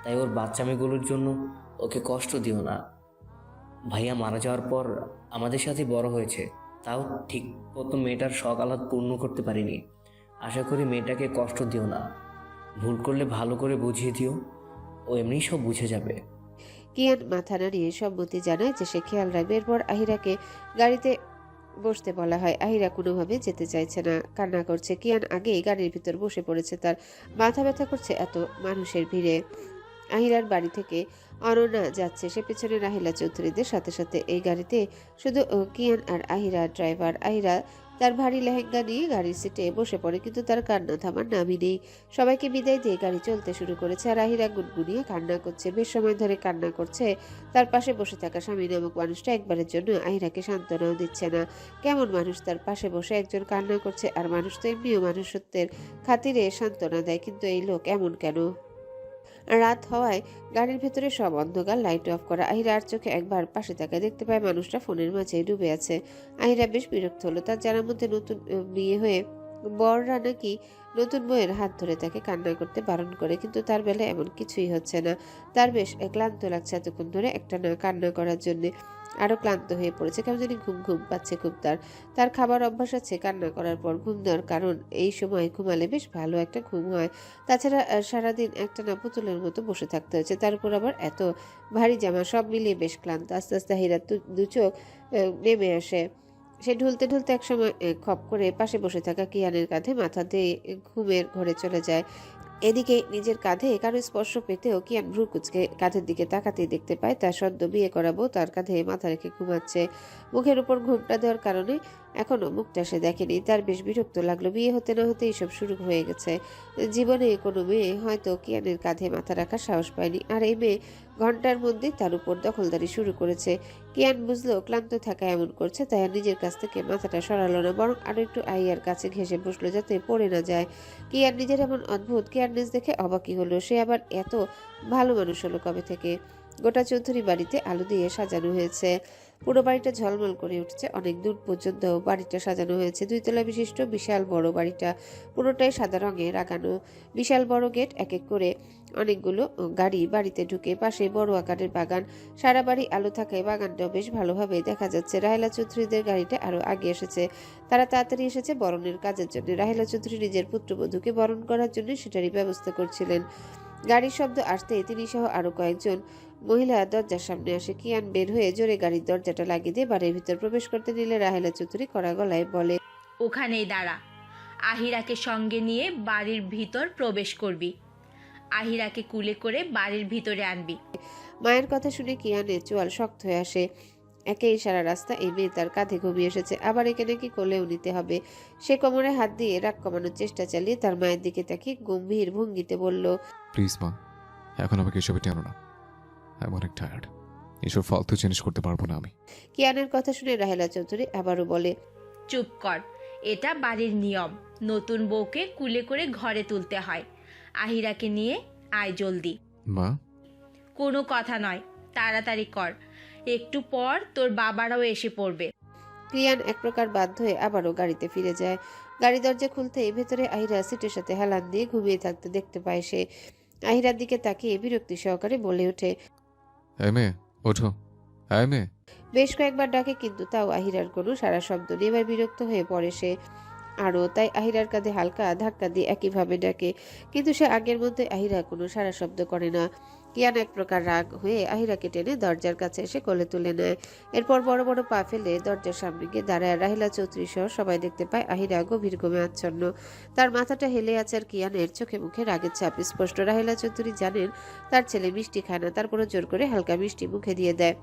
তাই ওর বাচ্চামিগুলোর জন্য ওকে কষ্ট দিও না। ভাইয়া মারা যাওয়ার পর আমাদের সাথে বড় হয়েছে, তাও ঠিক মতো মেয়েটার শখ আহ্লাদ পূর্ণ করতে পারিনি। আশা করি মেয়েটাকে কষ্ট দিও না। ভুল করলে ভালো করে বুঝিয়ে দিও, ও এমনি সব বুঝে যাবে। কিয়ান মাথা নাড়িয়ে সম্মতি জানায় যে সে খেয়াল রাখবে। এরপর আহিরাকে গাড়িতে বসতে বলা হয়। আহিরা কোনোভাবে যেতে চাইছে না, কান্না করছে। কিয়ান আগেই গাড়ির ভিতর বসে পড়েছে, তার মাথা ব্যথা করছে এত মানুষের ভিড়ে। আহিরার বাড়ি থেকে অনন্যা যাচ্ছে, সে পেছনে রাহিলা চৌধুরীদের সাথে সাথে। এই গাড়িতে শুধু কিয়ান আর আহিরা ড্রাইভার। আহিরা তার ভারী লেহেঙ্গা নিয়ে গাড়ির সিটে বসে পড়ে, কিন্তু তার কান্না থামার নামই নেই। সবাইকে বিদায় দিয়ে গাড়ি চলতে শুরু করেছে আর আহিরা গুনগুনিয়ে কান্না করছে। বেশ সময় ধরে কান্না করছে। তার পাশে বসে থাকা স্বামী নামক মানুষটা একবারের জন্য আহিরাকে সান্ত্বনাও দিচ্ছে না। কেমন মানুষ তার পাশে বসে একজন কান্না করছে, আর মানুষ তো এমনিও মানুষত্বের খাতিরে সান্ত্বনা দেয়, কিন্তু এই লোক এমন কেন? রাত হওয়ায় গাড়ির ভেতরে সব অন্ধকার, লাইট অফ করা। আহিরা আর চোখে একবার পাশে তাকায়, দেখতে পায় মানুষটা ফোনের মাঝে ডুবে আছে। আহিরা বেশ বিরক্ত হলো। তার জানার মধ্যে নতুন বিয়ে হয়ে বররা নাকি নতুন বউয়ের হাত ধরে তাকে কান্না করতে বারণ করে, কিন্তু তার বেলায় এমন কিছুই হচ্ছে না। তার বেশ ক্লান্ত লাগছে এতক্ষণ ধরে একটা না কান্না করার জন্যে। আরো ক্লান্ত হয়ে পড়েছে, কেমন জানি ঘুম ঘুম পাচ্ছে খুব। তার খাবার অভ্যাস আছে কান্না করার পর ঘুম দেওয়ার, কারণ এই সময় ঘুমালে বেশ ভালো একটা ঘুম হয়। তাছাড়া সারাদিন একটা না পুতুলের মতো বসে থাকতে হয়েছে, তার উপর আবার এত ভারী জামা, সব মিলিয়ে বেশ ক্লান্ত। আস্তে আস্তে আহিরার দু চোখ নেমে আসে। সে ঢুলতে ঢুলতে একসময় খপ করে পাশে বসে থাকা কিয়ানের কাঁধে মাথা দিয়ে ঘুমের ঘরে চলে যায়। এদিকে নিজের কাঁধে কারো স্পর্শ পেতেও কিয়ান ভ্রু কুচকে কাঁধের দিকে তাকাতেই দেখতে পায় তার সদ্য বিয়ে করাবো তার কাঁধে মাথা রেখে ঘুমাচ্ছে। মুখের উপর ঘুমটা দেওয়ার কারণে এখনো মুখটা সে দেখেনি। তার বেশ বিরক্ত লাগলো। বিয়ে হতে না হতে এইসব শুরু হয়ে গেছে। জীবনে কোনো মেয়ে হয়তো কিয়ানের কাঁধে মাথা রাখার সাহস পায়নি, আর এই মেয়ে ঘন্টার মধ্যে তার উপর দখলদারি শুরু করেছে। কিয়ান বুঝলো ক্লান্ত থাকা এমন করছে, তাই আর নিজের কাছ থেকে মাথাটা সরালো না, বরং আরো একটু আইয়ার কাছে ঘেঁষে বসলো যাতে পড়ে না যায়। কিয়ান নিজের এমন অদ্ভুত কেয়ারনেস দেখে অবাকই হলো। সে আবার এত ভালো মানুষ হলো কবে থেকে? গোটা চৌধুরী বাড়িতে আলো দিয়ে সাজানো হয়েছে। পুরো বাড়িটা ঝলমল করে উঠছে। অনেক দূর পর্যন্ত বাড়িটা সাজানো হয়েছে। 2 তলা বিশিষ্ট বিশাল বড় বাড়িটা পুরোটাই সাদা রঙে রাগানো। বিশাল বড় গেট, এক এক করে অনেকগুলো গাড়ি বাড়িতে ঢুকে। পাশে বড় আকারের বাগান। সারা বাড়ি আলো থাকায় বাগানটাও বেশ ভালোভাবে দেখা যাচ্ছে। রাহেলা চৌধুরীদের গাড়িটা আরো আগে এসেছে। তারা তাড়াতাড়ি এসেছে বরণের কাজের জন্য। রাহেলা চৌধুরী নিজের পুত্রবধূকে বরণ করার জন্য সেটারই ব্যবস্থা করছিলেন। গাড়ির শব্দ আসতে তিনি সহ আরো কয়েকজন মহিলা দরজার সামনে আসে। কিয়ান বের হয়ে জোরে গাড়ির দরজাটা লাগিয়ে দিয়ে বাড়ির ভিতর প্রবেশ করতে নিলে রাহেলা চৌধুরী কড়া গলায় বলে, ওখানেই দাঁড়া। আহিরাকে সঙ্গে নিয়ে বাড়ির ভিতর প্রবেশ করবি। আহিরাকে কুলে করে বাড়ির ভিতরে আনবি। মায়ের কথা শুনে কিয়ানের চোয়াল শক্ত হয়ে আসে। একেই সারা রাস্তা এই মেয়ে তার কাঁধে ঘুমিয়ে এসেছে, আবার একে নাকি কোলেও নিতে হবে। সে কোমরে হাত দিয়ে রাগ কমানোর চেষ্টা চালিয়ে তার মায়ের দিকে তাকিয়ে গম্ভীর ভঙ্গিতে বলল, প্লিজ মা, এখন আমাকে এসবে টেনো না। আমি অনেক টায়ার্ড। এসব ফালতু জিনিস করতে পারবো না আমি। কিয়ানের কথা শুনে রাহেলা চৌধুরী আবারও বলে, চুপ কর, এটা বাড়ির নিয়ম। নতুন বউকে কুলে করে ঘরে তুলতে হয়। আহিরাকে নিয়ে আয় জলদি। মা, কোনো কথা নয়, তাড়াতাড়ি কর, একটু পর তোর বাবারাও এসে পড়বে। কিয়ান এক প্রকার বাধ্য হয়ে আবারও গাড়িতে ফিরে যায়। গাড়ি দরজা খুলতেই ভেতরে আহিরা সিটের সাথে হেলান দিয়ে ঘুমিয়ে থাকতে দেখতে পায় সে। আহিরার দিকে তাকিয়ে বিরক্তি সহকারে বলে ওঠে, এই মেয়ে ওঠো, এই মেয়ে। বেশ কয়েকবার ডাকে, কিন্তু তাও আহিরার কোনো সারা শব্দ নেই। এবার বিরক্ত হয়ে পড়ে সে আরও, তাই আহিরার কাঁধে হালকা ধাক্কা দিয়ে একইভাবে ডাকে, কিন্তু সে আগের মধ্যে আহিরা কোনো সারা শব্দ করে না। কিয়ান এক প্রকার রাগ হয়ে আহিরাকে টেনে দরজার কাছে এসে কোলে তুলে নেয়। এরপর বড় বড় পা ফেলে দরজার সামনে গিয়ে দাঁড়ায়। রাহেলা চৌধুরী সহ সবাই দেখতে পায় আহিরা গভীর ঘুমে আচ্ছন্ন। তার মাথাটা হেলে আছে, আর কিয়ানের চোখে মুখে রাগের ছাপ স্পষ্ট। রাহেলা চৌধুরী জানেন তার ছেলে মিষ্টি খায় না, তারপরও জোর করে হালকা মিষ্টি মুখে দিয়ে দেয়।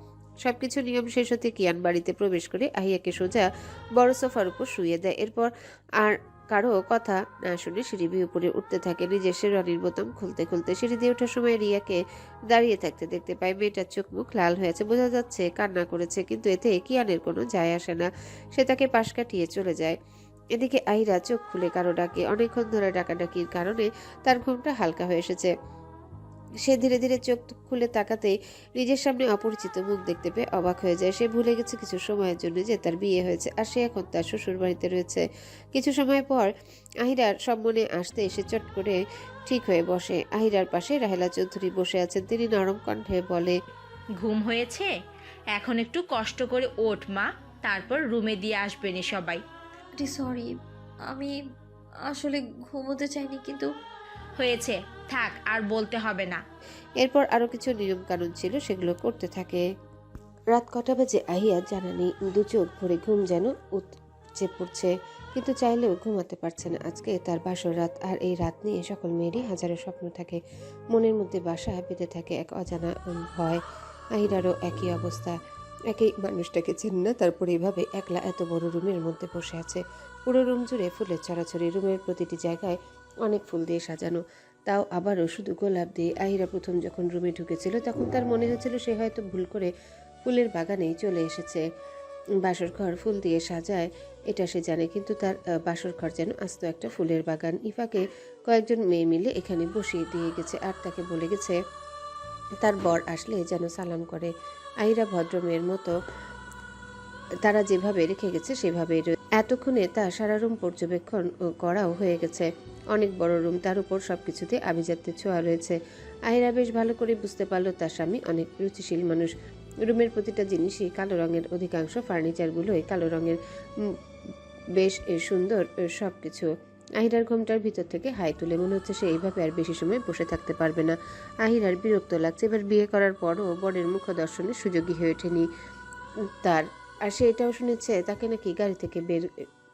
সবকিছু নিয়ম শেষ হতে কিয়ান বাড়িতে প্রবেশ করে আহিয়াকে সোজা বড় সোফার উপর শুইয়ে দেয়। এরপর আর কারো কথা না শুনে সিঁড়ি বেয়ে উপরে উঠতে থাকে। নিজের শেরওয়ানির বোতাম খুলতে খুলতে সিঁড়ি দিয়ে ওঠার সময় রিয়াকে দাঁড়িয়ে থাকতে দেখতে পায়। মেয়েটার চোখ মুখ লাল হয়েছে, বোঝা যাচ্ছে কান্না করেছে, কিন্তু এতে কিয়ানের কোনো যায় আসে না। সে তাকে পাশ কাটিয়ে চলে যায়। এদিকে আহিরা চোখ খুলে কারো ডাকে। অনেকক্ষণ ধরে ডাকাডাকির কারণে তার ঘুমটা হালকা হয়ে এসেছে। সে ধীরে ধীরে চোখ খুলে তাকাতেই নিজের সামনে অপরিচিত মুখ দেখতে পেয়ে অবাক হয়ে যায়। সে ভুলে গেছে কিছু সময়ের জন্য যে তার বিয়ে হয়েছে, আর সে এখন তার শ্বশুর বাড়িতে রয়েছে। কিছু সময় পর আহিরার সব মনে আসতে এসে চট করে ঠিক হয়ে বসে। আহিরার পাশে রাহেলা চৌধুরী বসে আছেন। তিনি নরম কণ্ঠে বলে, ঘুম হয়েছে? এখন একটু কষ্ট করে ওঠ মা, তারপর রুমে দিয়ে আসবেন সবাই। সরি, আমি আসলে ঘুমোতে চাইনি, কিন্তু হয়েছে, থাক, আর বলতে হবে না। এরপর আরো কিছু নিয়ম কানুন ছিল, সেগুলো করতে থাকে। রাত কটা বাজে আহিয়া জানা নেই। দু চোখ ভরে ঘুম যেন উপচে পড়ছে, কিন্তু চাইলেও ঘুমাতে পারছে না। আজকে তার বাসর রাত, আর এই রাত নিয়ে সকল মেয়েরই হাজারো স্বপ্ন থাকে। মনের মধ্যে বাসা বেঁধে থাকে এক অজানা ভয়। আহিরারও একই অবস্থা। একই মানুষটাকে চেনে না, তারপর এইভাবে একলা এত বড় রুমের মধ্যে বসে আছে। পুরো রুম জুড়ে ফুলের ছড়াছড়ি। রুমের প্রতিটি জায়গায় অনেক ফুল দিয়ে সাজানো, তাও আবারও শুধু গোলাপ দিয়ে। আহিরা প্রথম যখন রুমে ঢুকেছিল তখন তার মনে হয়েছিল সে হয়তো ভুল করে ফুলের বাগানেই চলে এসেছে। বাসর ঘর ফুল দিয়ে সাজায় এটা সে জানে, কিন্তু তার বাসর ঘর যেন আস্ত একটা ফুলের বাগান। ইফাকে কয়েকজন মেয়ে মিলে এখানে বসিয়ে দিয়ে গেছে, আর তাকে বলে গেছে তার বর আসলে যেন সালাম করে। আহিরা ভদ্রমেয়ের মতো তারা যেভাবে রেখে গেছে সেভাবে। এতক্ষণে তা সারা রুম পর্যবেক্ষণ করাও হয়ে গেছে। অনেক বড় রুম, তার উপর সবকিছুতে আভিজাত্যের ছোঁয়া রয়েছে। আহিরা বেশ ভালো করে বুঝতে পারল তার স্বামী অনেক রুচিশীল মানুষ। রুমের প্রতিটা জিনিসই কালো রঙের, অধিকাংশ ফার্নিচারগুলোই কালো রঙের, বেশ সুন্দর সবকিছু। আহিরার ঘুমটার ভিতর থেকে হাই তুলে মনে হচ্ছে সে এইভাবে আর বেশি সময় বসে থাকতে পারবে না। আহিরার বিরক্ত লাগছে। এবার বিয়ে করার পরও বরের মুখ দর্শনের সুযোগী হয়ে ওঠেনি তার। আর সে এটাও শুনেছে তাকে নাকি গাড়ি থেকে বের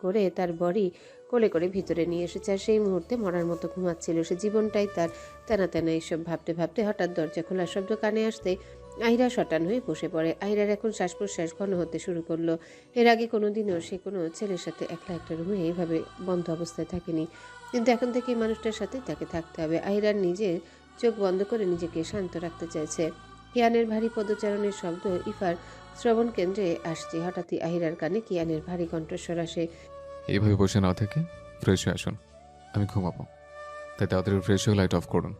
করে তার বরই কোলে করে ভিতরে নিয়ে এসেছে। আর সেই মুহূর্তে মরার মতো ঘুমাচ্ছিল সে। জীবনটাই তার তেনা তেনা এইসব ভাবতে ভাবতে হঠাৎ দরজা খোলার শব্দ কানে আসতে আহিরা শটান হয়ে বসে পড়ে। আহিরার এখন শ্বাস প্রশ্বাস ঘন হতে শুরু করলো। এর আগে কোনোদিনও সে কোনো ছেলের সাথে একলা একটা রুমে এইভাবে বন্ধ অবস্থায় থাকেনি, কিন্তু এখন থেকে এই মানুষটার সাথে তাকে থাকতে হবে। আহিরার নিজের চোখ বন্ধ করে নিজেকে শান্ত রাখতে চাইছে। কিয়ানের ভারী পদচারণের শব্দ ইফার শ্রবণ কেন্দ্রে আসছে। হঠাৎই আহিরার কানে কিয়ানের ভারী কণ্ঠস্বর আসে। এইভাবে বসে না থেকে ফ্রেশ হয়ে আসুন, আমি ঘুমাবো, তাই তাড়াতাড়ি ফ্রেশ হয়ে লাইট অফ করুন।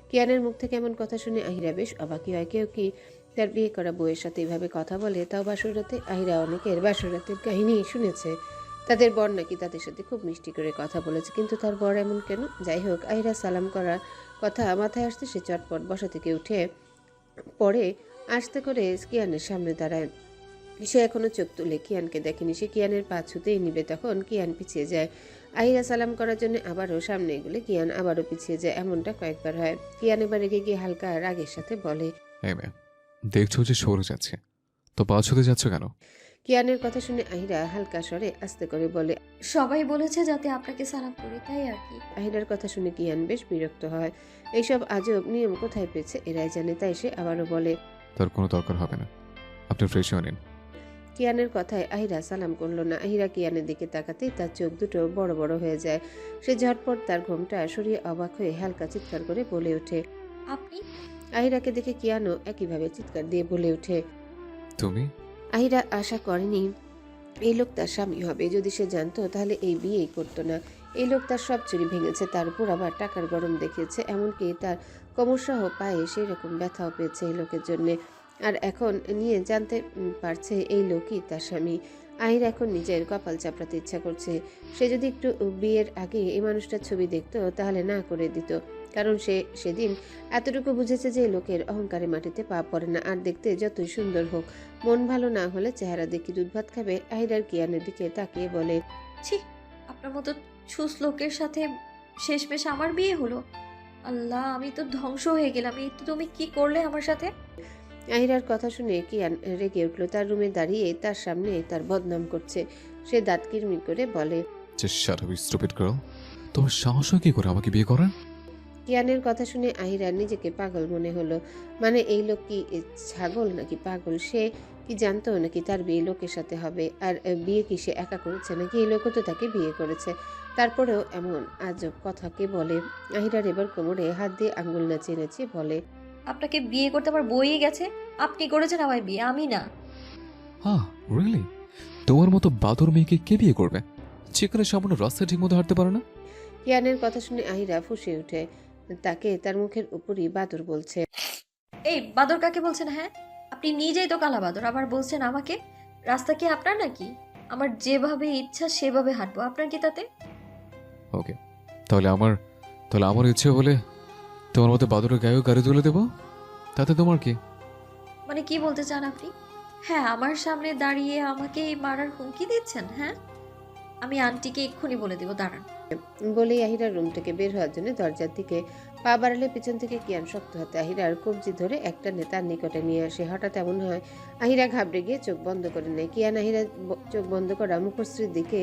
কিয়ানের মুখ থেকে এমন কথা শুনে আহিরা বেশ অবাকই হয়। কেউ কি তার বিয়ে করা বউয়ের সাথে এইভাবে কথা বলে, তাও বাসরাতে? আহিরা অনেকের বাসরাতের কাহিনী শুনেছে, তাদের বর নাকি তাদের সাথে খুব মিষ্টি করে কথা বলেছে, কিন্তু তার বর এমন কেন? যাই হোক, আহিরা সালাম করার কথা মাথায় আসতে সে চটপট বসা থেকে উঠে পরে আস্তে করে কিয়ানের সামনে দাঁড়ায়। সে এখনো চোখ তুলে কিয়ানকে দেখেনি। সে কিয়ানের পা ছুতেই নিবে, তখন কিয়ান পিছিয়ে যায়। আহিরা সালাম করার জন্য আবারও সামনে এগুলে কিয়ান আবারও পিছিয়ে যায়। এমনটা কয়েকবার হয়। কিয়ান এবার রেগে গিয়ে হালকা রাগের সাথে বলে, এই মেয়ে, দেখছো যে সরে যাচ্ছে, তো পা ছুতে যাচ্ছ কেন? কিয়ানের কথা শুনে আহিরা হালকা স্বরে আস্তে করে বলে, সবাই বলেছে যাতে আপনাকে সালাম করি, তাই আর কি। আহিরার কথা শুনে কিয়ান বেশ বিরক্ত হয়। এইসব আজব নিয়ম কোথায় পেয়েছে এরাই জানে। তাই সে আবারও বলে, তার কোনো দরকার হবে না, আপনি ফ্রেশ হয়ে নিন। কিয়ানের কথায় আহিরা সালাম করলো না। আহিরা কিয়ানের দিকে তাকাতেই তার চোখ দুটো বড় বড় হয়ে যায়। সে ঝটপট তার ঘোমটা সরিয়ে অবাক হয়ে হালকা চিৎকার করে বলে ওঠে। আপনি? আহিরাকে দেখে কিয়ানও একইভাবে চিৎকার দিয়ে বলে ওঠে। তুমি? আহিরা আশা করেনি এই লোক তার স্বামী হবে। যদি সে জানতো তাহলে এই বিয়েই করতো না। এই লোক তার সব চুরি ভেঙেছে, তার উপর আবার টাকার গরম দেখিয়েছে, এমনকি তার কোমরসহ পায়ে সেই রকম ব্যথাও পেয়েছে এই লোকের জন্যে। আর এখন নিয়ে জানতে পারছে এই লোকই তার স্বামী। আহির এখন নিজের কপাল চাপড়াতে ইচ্ছা করছে। সে যদি একটু বিয়ের আগে এই মানুষটার ছবি দেখতো তাহলে না করে দিত, কারণ সে সেদিন এতটুকু বুঝেছে যে লোকের অহংকারে মাটিতে পা পড়ে না। আর দেখতে যতই সুন্দর হোক, মন ভালো না হলে চেহারা দেখি দুধ ভাত খাবে। আহিরার কিয়ানের দিকে তাকিয়ে বলে, ছি, আপনার মতো ছুস লোকের সাথে শেষমেশ আমার বিয়ে হলো। আল্লাহ, আমি তো ধ্বংস হয়ে গেলাম। এই তো তুমি কি করলে আমার সাথে? আহিরার কথা শুনে কিয়ান রেগে উঠল। তার রুমে দাঁড়িয়ে তার সামনে তার বদনাম করছে। সে দাঁত কিরমির করে বলে, শাট আপ স্টুপিড গার্ল, তোমার সাহস হয় কি করে আমাকে বিয়ে করার? কিয়ানের কথা শুনে আহিরার নিজেকে পাগল মনে হলো। মানে এই লোক কি ছাগল নাকি পাগল? সে কি জানতো নাকি তার বিয়ে লোকের সাথে হবে? আর বিয়ে কি সে একা করেছে নাকি এই লোকও তো তাকে বিয়ে করেছে? তারপরেও এমন আজব কথা কে বলে? আহিরার এবার কোমরে হাত দিয়ে আঙ্গুল নাচিয়ে নাচিয়ে বলে, আপনাকে বিয়ে করতে আমার বইয়ে গেছে। আপনি করেছেন আমায় বিয়ে, আমি না। হ্যাঁ, রিয়েলি? তোমার মতো বাদর মেয়েকে কে বিয়ে করবে, যেখানে সামান্য রাস্তায় ঠিক মতো হাঁটতে পারে না? কিয়ানের কথা শুনে আহিরা ফুঁসে ওঠে। তাকে তার মুখের উপরই বাদর বলছে। এই বাদর কাকে বলছেন? হ্যাঁ, আপনি নিজেই তো কালা বাদর, আবার বলছেন আমাকে? রাস্তা কি আপনার নাকি? আমার যেভাবে ইচ্ছা সেভাবে হাঁটবো, আপনার কি তাতে? ওকে, তাহলে আমার ইচ্ছে হলে তোমার মতো বাদরের গায়েও গাড়ি তুলে দেবো, তাতে তোমার কি? মানে কি বলতে চান আপনি? হ্যাঁ, আমার সামনে দাঁড়িয়ে আমাকে মারার হুমকি দিচ্ছেন? হ্যাঁ, আমি আন্টিকে এক্ষুনি বলে দেবো, দাঁড়ান। বলেই আহিরার রুম থেকে বের হওয়ার জন্য দরজার দিকে পা বাড়ালে পিছন থেকে কিয়ান শক্ত হাতে আহিরার কবজি ধরে একটা নেতার নিকটে নিয়ে আসে। হঠাৎ এমন হয় আহিরা ঘাবড়ে গিয়ে চোখ বন্ধ করে নেয়। কিয়ান আহিরা চোখ বন্ধ করা মুখশ্রীর দিকে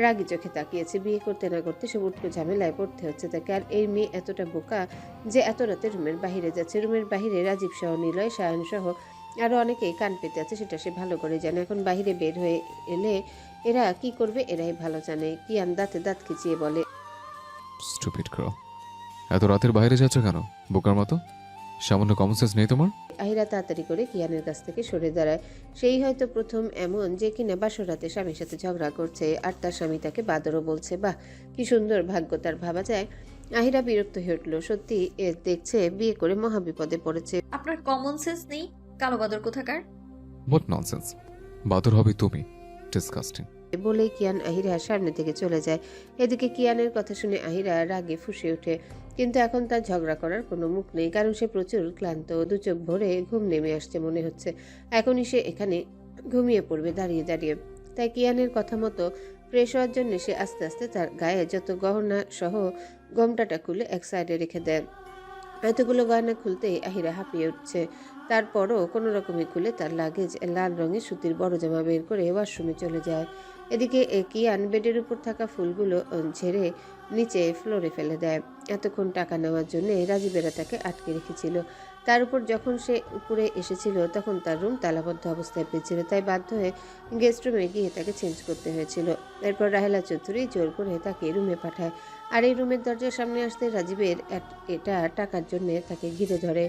রাগি চোখে তাকিয়েছে। বিয়ে করতে না করতে সব উটকো ঝামেলায় পড়তে হচ্ছে তাকে। আর এই মেয়ে এতটা বোকা যে এত রাতে রুমের বাহিরে যাচ্ছে। রুমের বাহিরে রাজীব সহ, নিলয়, সায়ন সহ আরও অনেকেই কান পেতে আছে, সেটা সে ভালো করে জানে। এখন বাহিরে বের হয়ে এলে এরা কি করবে এরাই ভালো জানে। কিয়ান দাঁতে দাঁত খিচিয়ে বলে, স্টুপিড গার্ল, এত রাতের বাইরে যাচ্ছ কেন বোকার মতো? সামান্য কমন সেন্স নেই তোমার? আহিরা তাড়াতাড়ি করে কিয়ানের কাছ থেকে সরে দাঁড়ায়। সেই হয়তো প্রথম এমন যে কিনা বাসরাতে স্বামীর সাথে ঝগড়া করছে আর তার স্বামী তাকে বাদরও বলছে। বাহ, কি সুন্দর ভাগ্য তার, ভাবা যায়। আহিরা বিরক্ত হয়ে উঠল। সত্যি দেখছে বিয়ে করে মহাবিপদে পড়েছে। আপনার কমন সেন্স নেই, কালো বাদর কোথাকার। হোয়াট ননসেন্স, বাদর হবে তুমি, ডিসকাস্টিং। বলেই কিয়ান আহিরার সামনে থেকে চলে যায়। এদিকে কিয়ানের কথা শুনে আহিরা রাগে ফুঁসে ওঠে, কিন্তু এখন তার ঝগড়া করার কোনো মুখ নেই, কারণ সে প্রচুর ক্লান্ত। দু চোখ ভরে ঘুম নেমে আসছে মনে হচ্ছে। এখনই সে এখানে ঘুমিয়ে পড়বে দাঁড়িয়ে দাঁড়িয়ে। তাই কিয়ানের কথা মতো ফ্রেশ হওয়ার জন্য সে আস্তে আস্তে তার গায়ে যত গহনা সহ গোমটাটা খুলে এক সাইডে রেখে দেয়। এতগুলো গয়না খুলতেই আহিরা হাঁপিয়ে উঠছে। তারপরও কোনো রকমই খুলে তার লাগেজ লাল রঙের সুতির বড় জামা বের করে ওয়াশরুমে চলে যায়। এদিকে কিয়ান বেডের উপর থাকা ফুলগুলো ঝেড়ে নিচে ফ্লোরে ফেলে দেয়। এতক্ষণ টাকা নেওয়ার জন্য রাজীবেরা তাকে আটকে রেখেছিল। তার উপর যখন সে উপরে এসেছিল তখন তার রুম তালাবদ্ধ অবস্থায় পেয়েছিল, তাই বাধ্য হয়ে গেস্ট রুমে গিয়ে তাকে চেঞ্জ করতে হয়েছিল। এরপর রাহেলা চৌধুরী জোর করে তাকে রুমে পাঠায়, আর এই রুমের দরজার সামনে আসতে রাজীবের এটা টাকার জন্য তাকে ঘিরে ধরে।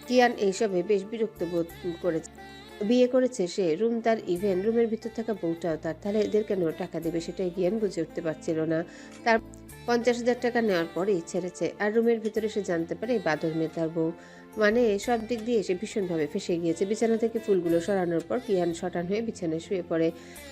কিয়ান এইসবে বেশ বিরক্ত বোধ করেছে। বিয়ে করেছে সে, রুম তার, ইভেন রুমের ভিতর থাকা বউটাও তার, তাহলে এদের কেন টাকা দেবে সেটাই কিয়ান বুঝে উঠতে পারছিল না। তার 50,000 টাকা নেওয়ার পরেই ছেড়েছে, আর রুমের ভিতরে সে জানতে পারে বাদর মেয়ে তার বউ। মানে সব দিক দিয়ে সে ভীষণভাবে ফেসে গিয়েছে। বিছানা থেকে ফুলগুলো সরানোর পর কিয়ান শটান হয়ে বিছানায় শুয়ে পড়ে।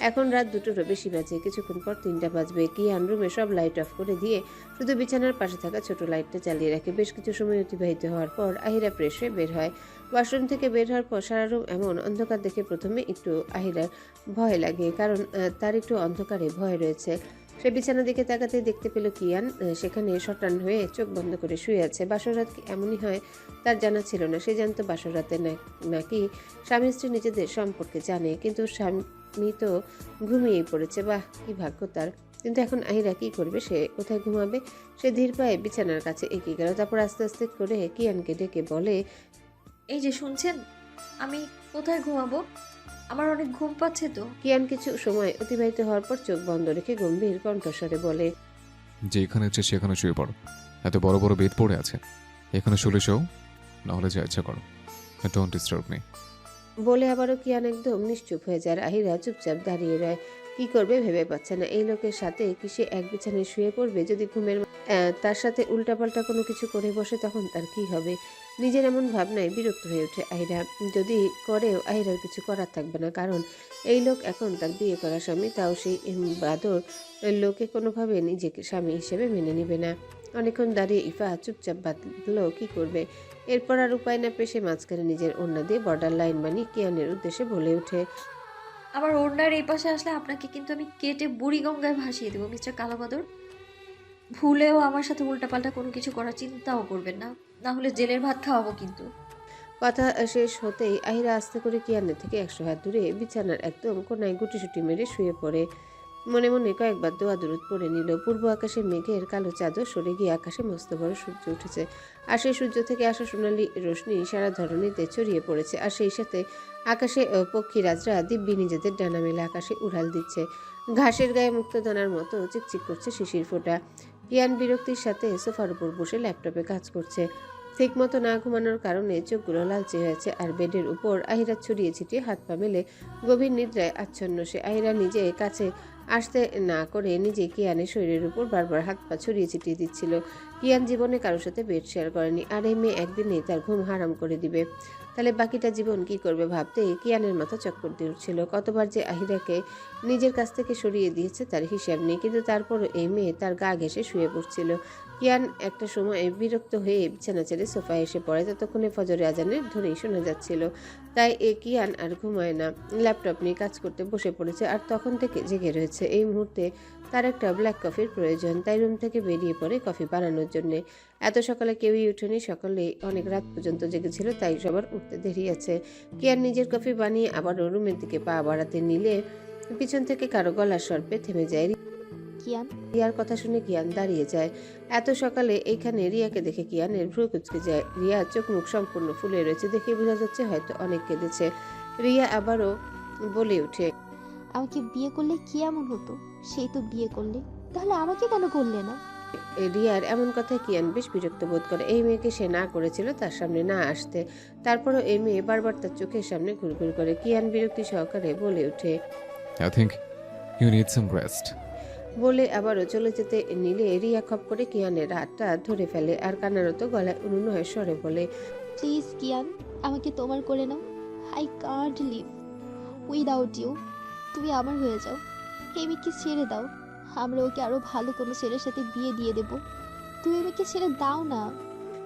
এখন রাত 2টোরও বেশি বাজে, কিছুক্ষণ পর 3টা বাজবে। কিয়ান রুমে সব লাইট অফ করে দিয়ে শুধু বিছানার পাশে থাকা ছোট লাইটটা চালিয়ে রাখে। বেশ কিছু সময় অতিবাহিত হওয়ার পর আহিরা ফ্রেশ হয়ে বের হয়। ওয়াশরুম থেকে বের হওয়ার পর সারা রুম এমন অন্ধকার দেখে প্রথমে একটু আহিরার ভয় লাগে, কারণ তার একটু অন্ধকারে ভয় রয়েছে। সে বিছানা দিকে তাকাতেই দেখতে পেল কিয়ান সেখানে শটান হয়ে চোখ বন্ধ করে শুয়ে আছে। বাসরাত কি এমনই হয় তার জানা ছিল না। সে জানতো বাসরাতে নাকি স্বামী স্ত্রী নিজেদের সম্পর্কে জানে, কিন্তু স্বামী তো ঘুমিয়েই পড়েছে। বাহ, কি ভাগ্য তার। কিন্তু এখন আহিরা কি করবে? সে কোথায় ঘুমাবে? সে ধীর পায়ে বিছানার কাছে এগিয়ে গেল। তারপর আস্তে আস্তে করে কিয়ানকে ডেকে বলে, এই যে শুনছেন, আমি কোথায় ঘুমাবো? আমার অনেক ঘুম পাচ্ছে তো। কিয়ান কিছু সময় অতিবাহিত হওয়ার পর চোখ বন্ধ রেখে গম্ভীর কণ্ঠস্বরে বলে, যেখানে ইচ্ছে সেখানে শুয়ে পড়ো, এত বড় বড় বেদ পড়ে আছে, এখানে শুলে শোও, নাহলে যা ইচ্ছা করো, ডোন্ট ডিস্টার্ব মি। বলে আবারও কিয়ান একদম নিশ্চুপ হয়ে যায়। আহিরা চুপচাপ দাঁড়িয়ে রয়, কি করবে ভেবে পাচ্ছে না। এই লোকের সাথে কি সে এক বিছানায় শুয়ে পড়বে? যদি ঘুমের তার সাথে উল্টাপাল্টা কোনো কিছু করে বসে তখন তার কি হবে? নিজের এমন ভাবনায় বিরক্ত হয়ে ওঠে আহিরা। যদি করেও আহিরার কিছু করার থাকবে না, কারণ এই লোক এখন তার বিয়ে করা স্বামী, তাও সেই বাদর লোকে কোনোভাবে নিজেকে স্বামী হিসেবে মেনে নেবে না। অনেকক্ষণ দাঁড়িয়ে ইফা চুপচাপ বাঁধলো কি করবে। এরপর আর উপায় না পেয়ে সে মাঝখানে নিজের ওড়না দিয়ে বর্ডার লাইন বানিয়ে কিয়ানের উদ্দেশ্যে বলে ওঠে, আমার ওড়নার এই পাশে আসলে আপনাকে কিন্তু আমি কেটে বুড়ি গঙ্গায় ভাসিয়ে দেবো মিস্টার কালাবাদর। ভুলেও আমার সাথে উল্টাপাল্টা কোনো কিছু করার চিন্তাও করবেন না, না হলে জেলের ভাত খাওয়াবো কিন্তু। কথা শেষ হতেই আহিরা আস্তে করে কিয়ানের থেকে 100 হাত দূরে বিছানার একদম কোনায় গুটিসুটি মেরে শুয়ে পড়ে। মনে মনে কয়েকবার দোয়া দুরুদ পড়ে নিল। পূর্ব আকাশে মেঘের কালো চাদর সরে গিয়ে আকাশে মস্ত বড় সূর্য উঠেছে, আর সেই সূর্য থেকে আসা সোনালি রশ্মি সারা ধরণীতে ছড়িয়ে পড়েছে। আর সেই সাথে আকাশে পক্ষীরাজরা দিব্যি নিজেদের ডানা মেলে আকাশে উড়াল দিচ্ছে। ঘাসের গায়ে মুক্তদানার মতো চিকচিক করছে শিশির ফোঁটা। কিয়ান বিরক্তির সাথে সোফার উপর বসে ল্যাপটপে কাজ করছে। ঠিকমতো না ঘুমানোর কারণে চোখগুলো লালচে হয়েছে, আর বেডের উপর আহিরা ছড়িয়ে ছিটিয়ে হাত পা মেলে গভীর নিদ্রায় আচ্ছন্ন সে। আহিরা নিজে কাছে আসতে না করে নিজে কিয়ানের শরীরের উপর বারবার হাত পা ছড়িয়ে ছিটিয়ে দিচ্ছিল। কিয়ান জীবনে কারোর সাথে বেড শেয়ার করেনি, আর এই মেয়ে একদিনেই তার ঘুম হারাম করে দিবে। তাহলে বাকিটা জীবন কি করবে ভাবতেই কিয়ানের মাথা চক্কর দিয়ে উঠছিল। কতবার যে আহিরাকে নিজের কাছ থেকে সরিয়ে দিয়েছে তার হিসাব নেই, কিন্তু তারপরও এই মেয়ে তার গা ঘেঁষে শুয়ে পড়ছিল। কিয়ান একটা সময় বিরক্ত হয়ে বিছানা ছেড়ে সোফায় এসে পড়ে। ততক্ষণে ফজরে আজানের ধরেই শোনা যাচ্ছিল, তাই কিয়ান আর ঘুমায় না, ল্যাপটপ নিয়ে কাজ করতে বসে পড়েছে, আর তখন থেকে জেগে রয়েছে। এই মুহূর্তে তার একটা ব্ল্যাক কফির প্রয়োজন, তাই রুম থেকে বেরিয়ে পড়ে কফি বানানোর জন্যে। এত সকালে কেউই উঠেনি, সকালে অনেক রাত পর্যন্ত জেগেছিল, তাই সবার উঠতে দেরি আছে। কিয়ান নিজের কফি বানিয়ে আবার রুমের দিকে পা বাড়াতে নিলে পিছন থেকে কারো গলার স্বল্পে থেমে যায়। কিয়ান, রিয়ার কথা শুনে কিয়ান দাঁড়িয়ে যায়। এত সকালে এইখানে রিয়াকে দেখে কিয়ানের ভ্রু কুঁচকে যায়। রিয়া চোখ মুখ সম্পূর্ণ ফুলে রয়েছে, দেখে বোঝা যাচ্ছে হয়তো অনেক কেঁদেছে। রিয়া আবারও বলে ওঠে, আমাকে বিয়ে করলে কি এমন হতো? সেই তো বিয়ে করলে, তাহলে আমাকে কেন করলে না? রিয়ার এমন কথায় কিয়ান বেশ বিরক্ত বোধ করে। এই মেয়েকে সে না করেছিল তার সামনে না আসতে, তারপরও এই মেয়ে বারবার তার চোখের সামনে ঘুরঘুর করে। কিয়ান বিরক্তি সহকারে বলে ওঠে, I think you need some rest. বলে আবারও চলে যেতে নিলে রিয়া খপ করে কিয়ানের হাতটা ধরে ফেলে, আর কান্নারত গলায় অনুনয় স্বরে বলে, প্লিজ কিয়ান, আমাকে তোমার করে নাও। I can't live without you. তুমি আমার হয়ে যাও, এমিকে ছেড়ে দাও। আমরা ওকে আরো ভালো কোনো ছেলের সাথে বিয়ে দিয়ে দেব। তুমি এমিকে ছেড়ে দাও না।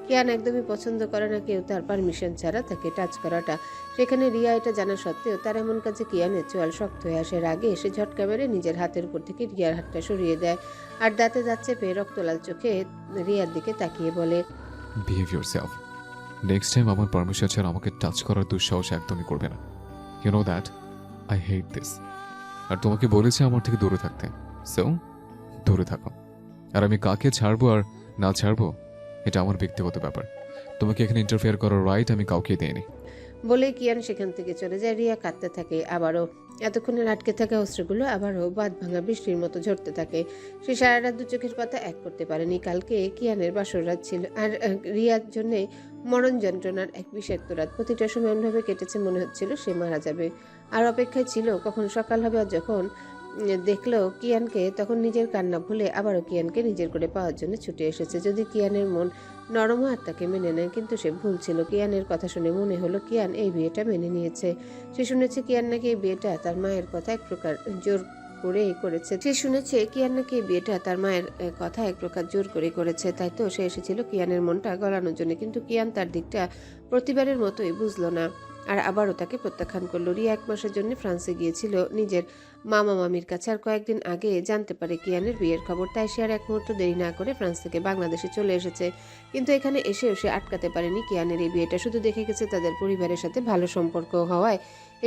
কিয়ান একদমই পছন্দ করে না কেউ তার পারমিশন ছাড়া তাকে টাচ করাটা। সেখানে রিয়া এটা জানা সত্ত্বেও তার এমন কাজে কিয়ানের চোয়াল শক্ত হয়ে আসে। রাগে এসে ঝটকা মেরে নিজের হাতের উপর থেকে রিয়ার হাতটা সরিয়ে দেয়, আর দাঁতে দাঁত চেপে রক্তলাল চোখে রিয়ার দিকে তাকিয়ে বলে, বিহেভ ইউরসেলফ। নেক্সট টাইম আমার পারমিশন ছাড়া আমাকে টাচ করার দুঃসাহস একদমই করবে না। You know that I hate this. আর তোমাকে বলেছে আমার থেকে দূরে থাকতে, সো দূরে থাকো। আর আমি কাকে ছাড়বো আর না ছাড়বো এটা আমার ব্যক্তিগত ব্যাপার। তোমাকে এখানে ইন্টারফেয়ার করার রাইট আমি কাউকে দেইনি। বলে কিয়ান সেখান থেকে চলে যায়। রিয়া কাঁদতে থাকে আবারও। এতক্ষণের আটকে থাকা অস্ত্রগুলো আবারও বাঁধ ভাঙা বৃষ্টির মতো ঝরতে থাকে। সে সারা রাত দু চোখের পাতা এক করতে পারেনি। কালকে কিয়ানের বাসর রাত ছিল, আর রিয়ার জন্যে মরণ যন্ত্রণার এক বিষাক্ত রাত। প্রতিটা সময় এমনভাবে কেটেছে মনে হচ্ছিল সে মারা যাবে। আর অপেক্ষায় ছিল কখন সকাল হবে। আর যখন দেখলো কিয়ানকে, তখন নিজের কান্না ভুলে আবারও কিয়ানকে নিজের করে পাওয়ার জন্য ছুটে এসেছে। যদি কিয়ানের মন নরম হয় তাকে মেনে নেয়, কিন্তু সে ভুল ছিল। কিয়ানের কথা শুনে মনে হলো কিয়ান এই বিয়েটা মেনে নিয়েছে। সে শুনেছে কিয়ান নাকি এই বিয়েটা তার মায়ের কথা এক প্রকার জোর করে করেছে। সে শুনেছে কিয়ান নাকি এই বিয়েটা তার মায়ের কথা এক প্রকার জোর করে করেছে। তাই তো সে এসেছিল কিয়ানের মনটা গলানোর জন্য। কিন্তু কিয়ান তার দিকটা প্রতিবারের মতোই বুঝলো না, আর আবারও তাকে প্রত্যাখ্যান করলো। রিয়া 1 মাসের জন্য ফ্রান্সে গিয়েছিল নিজের মামা মামির কাছে। আর কয়েকদিন আগে জানতে পারে কিয়ানের বিয়ের খবর। তাই সে আর এক মুহূর্ত দেরি না করে ফ্রান্স থেকে বাংলাদেশে চলে এসেছে। কিন্তু এখানে এসেও সে আটকাতে পারেনি কিয়ানের এই বিয়েটা। শুধু দেখে গেছে তাদের পরিবারের সাথে ভালো সম্পর্ক হওয়ায়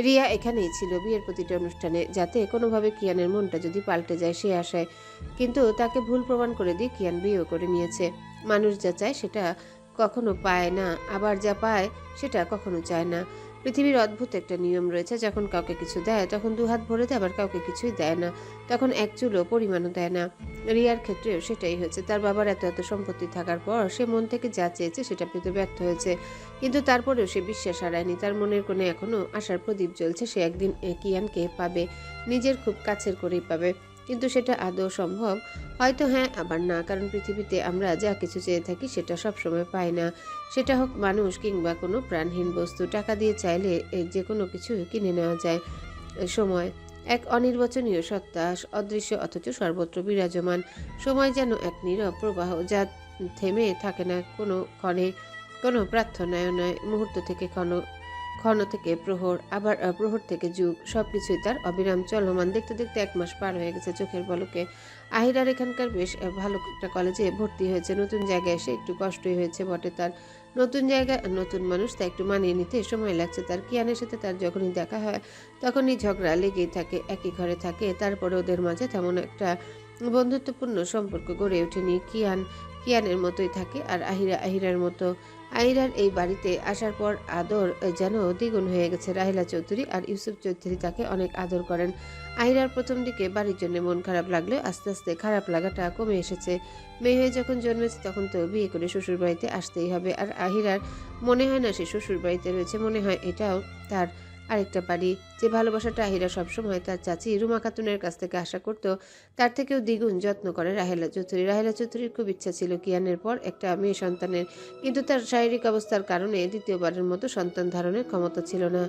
রিয়া এখানেই ছিল বিয়ের প্রতিটা অনুষ্ঠানে, যাতে কোনোভাবে কিয়ানের মনটা যদি পাল্টে যায় সে আশায়। কিন্তু তাকে ভুল প্রমাণ করে দিয়ে কিয়ান বিয়েও করে নিয়েছে। মানুষ যা চায় সেটা কখনো পায় না, আবার যা পায় সেটা কখনো চায় না। পৃথিবীর অদ্ভুত একটা নিয়ম রয়েছে, যখন কাউকে কিছু দেয় তখন 2 হাত ভরে দেয়, আবার কাউকে কিছুই দেয় না তখন 1 চুলও পরিমাণও দেয় না। রিয়ার ক্ষেত্রেও সেটাই হয়েছে। তার বাবার এত এত সম্পত্তি থাকার পর সে মন থেকে যা চেয়েছে সেটা পেতে ব্যর্থ হয়েছে। কিন্তু তারপরেও সে বিশ্বাস হারায়নি। তার মনের কোণে এখনো আশার প্রদীপ জ্বলছে। সে একদিন কিয়ানকে পাবে, নিজের খুব কাছের করেই পাবে। কিন্তু সেটা আদৌ সম্ভব? হয়তো হ্যাঁ, আবার না। কারণ পৃথিবীতে আমরা যা কিছু চেয়ে থাকি সেটা সবসময় পাই না। সেটা হোক মানুষ কিংবা কোনো প্রাণহীন বস্তু। টাকা দিয়ে চাইলে যে কোনো কিছু কিনে নেওয়া যায়। সময় এক অনির্বচনীয় সত্তা, অদৃশ্য অথচ সর্বত্র বিরাজমান। সময় যেন এক নীরব প্রবাহ, যা থেমে থাকে না কোনো ক্ষণে, কোনো প্রার্থনায় নয়। মুহূর্ত থেকে ক্ষণ, ক্ষণ থেকে প্রহর, আবার প্রহর থেকে যুগ, সবকিছুই তার অবিরাম চলমান। দেখতে দেখতে 1 মাস পার হয়ে গেছে চোখের পলকে। আহিরার এখানকার বেশ ভালো একটা কলেজে ভর্তি হয়েছে। নতুন জায়গায় এসে একটু কষ্টই হয়েছে বটে তার। নতুন জায়গা, নতুন মানুষ, তাই একটু মানিয়ে নিতে সময় লাগছে তার। কিয়ানের সাথে তার যখনই দেখা হয় তখনই ঝগড়া লেগেই থাকে। একই ঘরে থাকে, তারপরে ওদের মাঝে তেমন একটা বন্ধুত্বপূর্ণ সম্পর্ক গড়ে ওঠেনি। কিয়ানের মতোই থাকে, আর আহিরার মতো। আহিরার এই বাড়িতে আসার পর আদর যেন দ্বিগুণ হয়ে গেছে। রাহিলা চৌধুরী আর ইউসুফ চৌধুরী তাকে অনেক আদর করেন। আহিরার প্রথম দিকে বাড়ির জন্য মন খারাপ লাগলেও আস্তে আস্তে খারাপ লাগাটা কমে এসেছে। মেয়ে হয়ে যখন জন্মেছে তখন তো বিয়ে করে শ্বশুর বাড়িতে আসতেই হবে। আর আহিরার মনে হয় না সে শ্বশুর বাড়িতে রয়েছে, মনে হয় এটাও তার আরেকটা বাড়ি। যে ভালোবাসাটা আহিরা সবসময় তার চাচি রুমা খাতুনের কাছ থেকে আশা করত, তার থেকেও দ্বিগুণ যত্ন করে রাহেলা চৌধুরী। রাহেলা চৌধুরীর খুব ইচ্ছা ছিল কিয়ানের পর একটা মেয়ে সন্তানের, কিন্তু তার শারীরিক অবস্থার কারণে দ্বিতীয়বারের মতো সন্তান ধারণের ক্ষমতা ছিল না।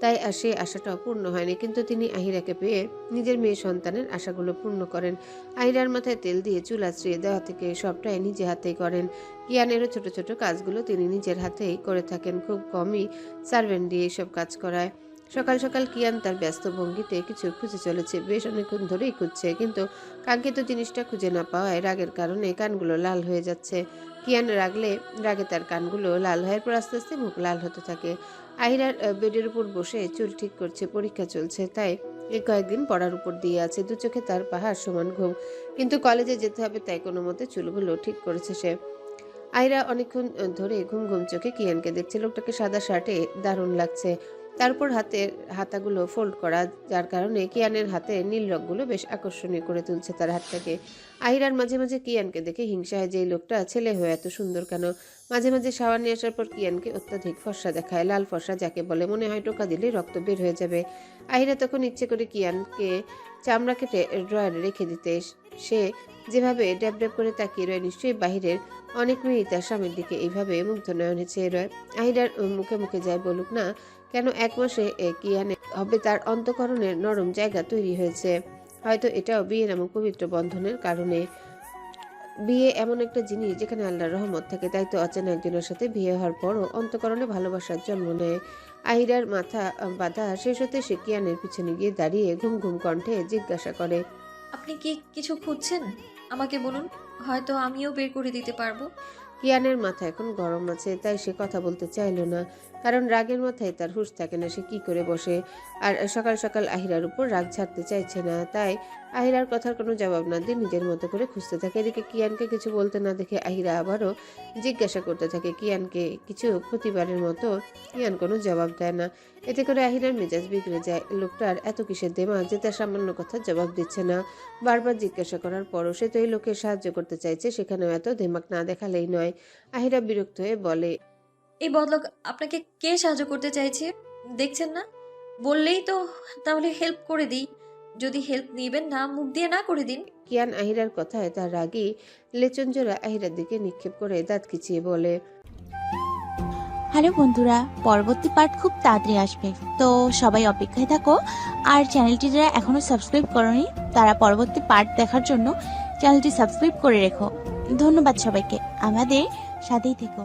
তাই আর সে আশাটাও পূর্ণ হয়নি। কিন্তু তিনি আহিরাকে পেয়ে নিজের মেয়ে সন্তানের আশাগুলো পূর্ণ করেন। আহিরার মাথায় তেল দিয়ে চুল আঁচড়িয়ে দেওয়া থেকে সবটাই নিজে হাতেই করেন। কিয়ানেরও ছোট ছোট কাজগুলো তিনি নিজের হাতেই করে থাকেন। খুব কমই সার্ভেন্ট দিয়ে এসব কাজ করায়। সকাল সকাল কিয়ান তার ব্যস্ত ভঙ্গিতে কিছু খুঁজে চলেছে। বেশ অনেকক্ষণ ধরেই খুঁজছে, কিন্তু কাঙ্ক্ষিত জিনিসটা খুঁজে না পাওয়ায় রাগের কারণে কানগুলো লাল হয়ে যাচ্ছে। কিয়ান রাগে তার কানগুলো লাল হয়, পর আস্তে আস্তে মুখ লাল হতে থাকে। আহিরার বেডের উপর বসে চুল ঠিক করছে। পরীক্ষা চলছে, তাই এই কয়েকদিন পড়ার উপর দিয়ে আছে। 2 চোখে তার পাহাড় সমান ঘুম, কিন্তু কলেজে যেতে হবে তাই কোনো মতে চুলগুলো ঠিক করেছে সে। আহিরা অনেকক্ষণ ধরে ঘুম ঘুম চোখে কিয়ানকে দেখছে। লোকটাকে সাদা শার্টে দারুণ লাগছে, তারপর হাতের হাতাগুলো ফোল্ড করা, যার কারণে কিয়ানের হাতে নীল রঙগুলো বেশ আকর্ষণীয় করে তুলছে তার হাতটাকে। আহিরার মাঝে মাঝে কিয়ানকে দেখে হিংসা হয় যে এই লোকটা ছেলে হয়ে এত সুন্দর কেন। মাঝে মাঝে শাওয়ার নিয়ে আসার পর কিয়ানকে অত্যাধিক ফর্সা দেখায়, লাল ফর্সা যাকে বলে, মনে হয় টোকা দিলে রক্ত বের হয়ে যাবে। আহিরা তখন ইচ্ছে করে কিয়ানকে চামড়া কেটে ড্রয়ারে রেখে দিতে। সে যেভাবে ড্যাব ড্যাব করে তাকিয়ে রয়, নিশ্চয়ই বাহিরের অনেক মেয়েই তার স্বামীর দিকে এইভাবে মুগ্ধ নয়নে চেয়ে রয়। আহিরার মুখে মুখে যায় বলুক না কেন, 1 মাসে কিয়ানে হবে তার অন্তঃকরণের নরম জায়গা তৈরি হয়েছে। হয়তো এটাও বিয়ে নামক পবিত্র বন্ধনের কারণে। বিয়ে এমন একটা জিনিস যেখানে আল্লাহর রহমত থাকে, তাই তো অচেনা একজনের সাথে বিয়ে হওয়ার পরও অন্তঃকরণে ভালোবাসার জন্ম নেয়। আহিরার মাথা বাঁধা শেষ হতে সে কিয়ানের পিছনে গিয়ে দাঁড়িয়ে ঘুম ঘুম কণ্ঠে জিজ্ঞাসা করে, আপনি কি কিছু খুঁজছেন? আমাকে বলুন, হয়তো আমিও বের করে দিতে পারবো। কিয়ানের মাথা এখন গরম আছে, তাই সে কথা বলতে চাইল না, কারণ রাগের মাথায় তার হুঁশ থাকে না, সে কি করে বসে। আর সকাল সকাল আহিরার উপর রাগ ছাড়তে চাইছে না, তাই আহিরার কথার কোনো জবাব না দিয়ে নিজের মতো করে খুঁজতে থাকে। এদিকে কিয়ানকে কিছু বলতে না দেখে আহিরা আবারও জিজ্ঞাসা করতে থাকে কিয়ানকে কিছু। প্রতিবারের মতো কিয়ান কোনো জবাব দেয় না। এতে করে আহিরার মেজাজ বিগড়ে যায়। লোকটার এত কিসের দেমাগ যে তার সামান্য কথা জবাব দিচ্ছে না। বারবার জিজ্ঞাসা করার পরও সে তো এই লোকের সাহায্য করতে চাইছে, সেখানেও এত দেমাগ না দেখালেই নয়। আহিরা বিরক্ত হয়ে বলে, এই বদলোক আপনাকে কে সাহায্য করতে চাইছে দেখছেন না? বললেই তো তাহলে হেল্প করে দিই। যদি হেল্প নিবেন না, মুখ দিয়ে না করে দিন। কিয়ান আহিরার কথায় তার রাগী লেচনজোড়া আহিরার দিকে নিক্ষেপ করে দাঁত খিচিয়ে বলে, হ্যালো বন্ধুরা, পরবর্তী পার্ট খুব তাড়াতাড়ি আসবে, তো সবাই অপেক্ষায় থাকো। আর চ্যানেলটি যারা এখনো সাবস্ক্রাইব করোনি তারা পরবর্তী পার্ট দেখার জন্য চ্যানেলটি সাবস্ক্রাইব করে রেখো। ধন্যবাদ সবাইকে, আমাদের সাথেই থেকো।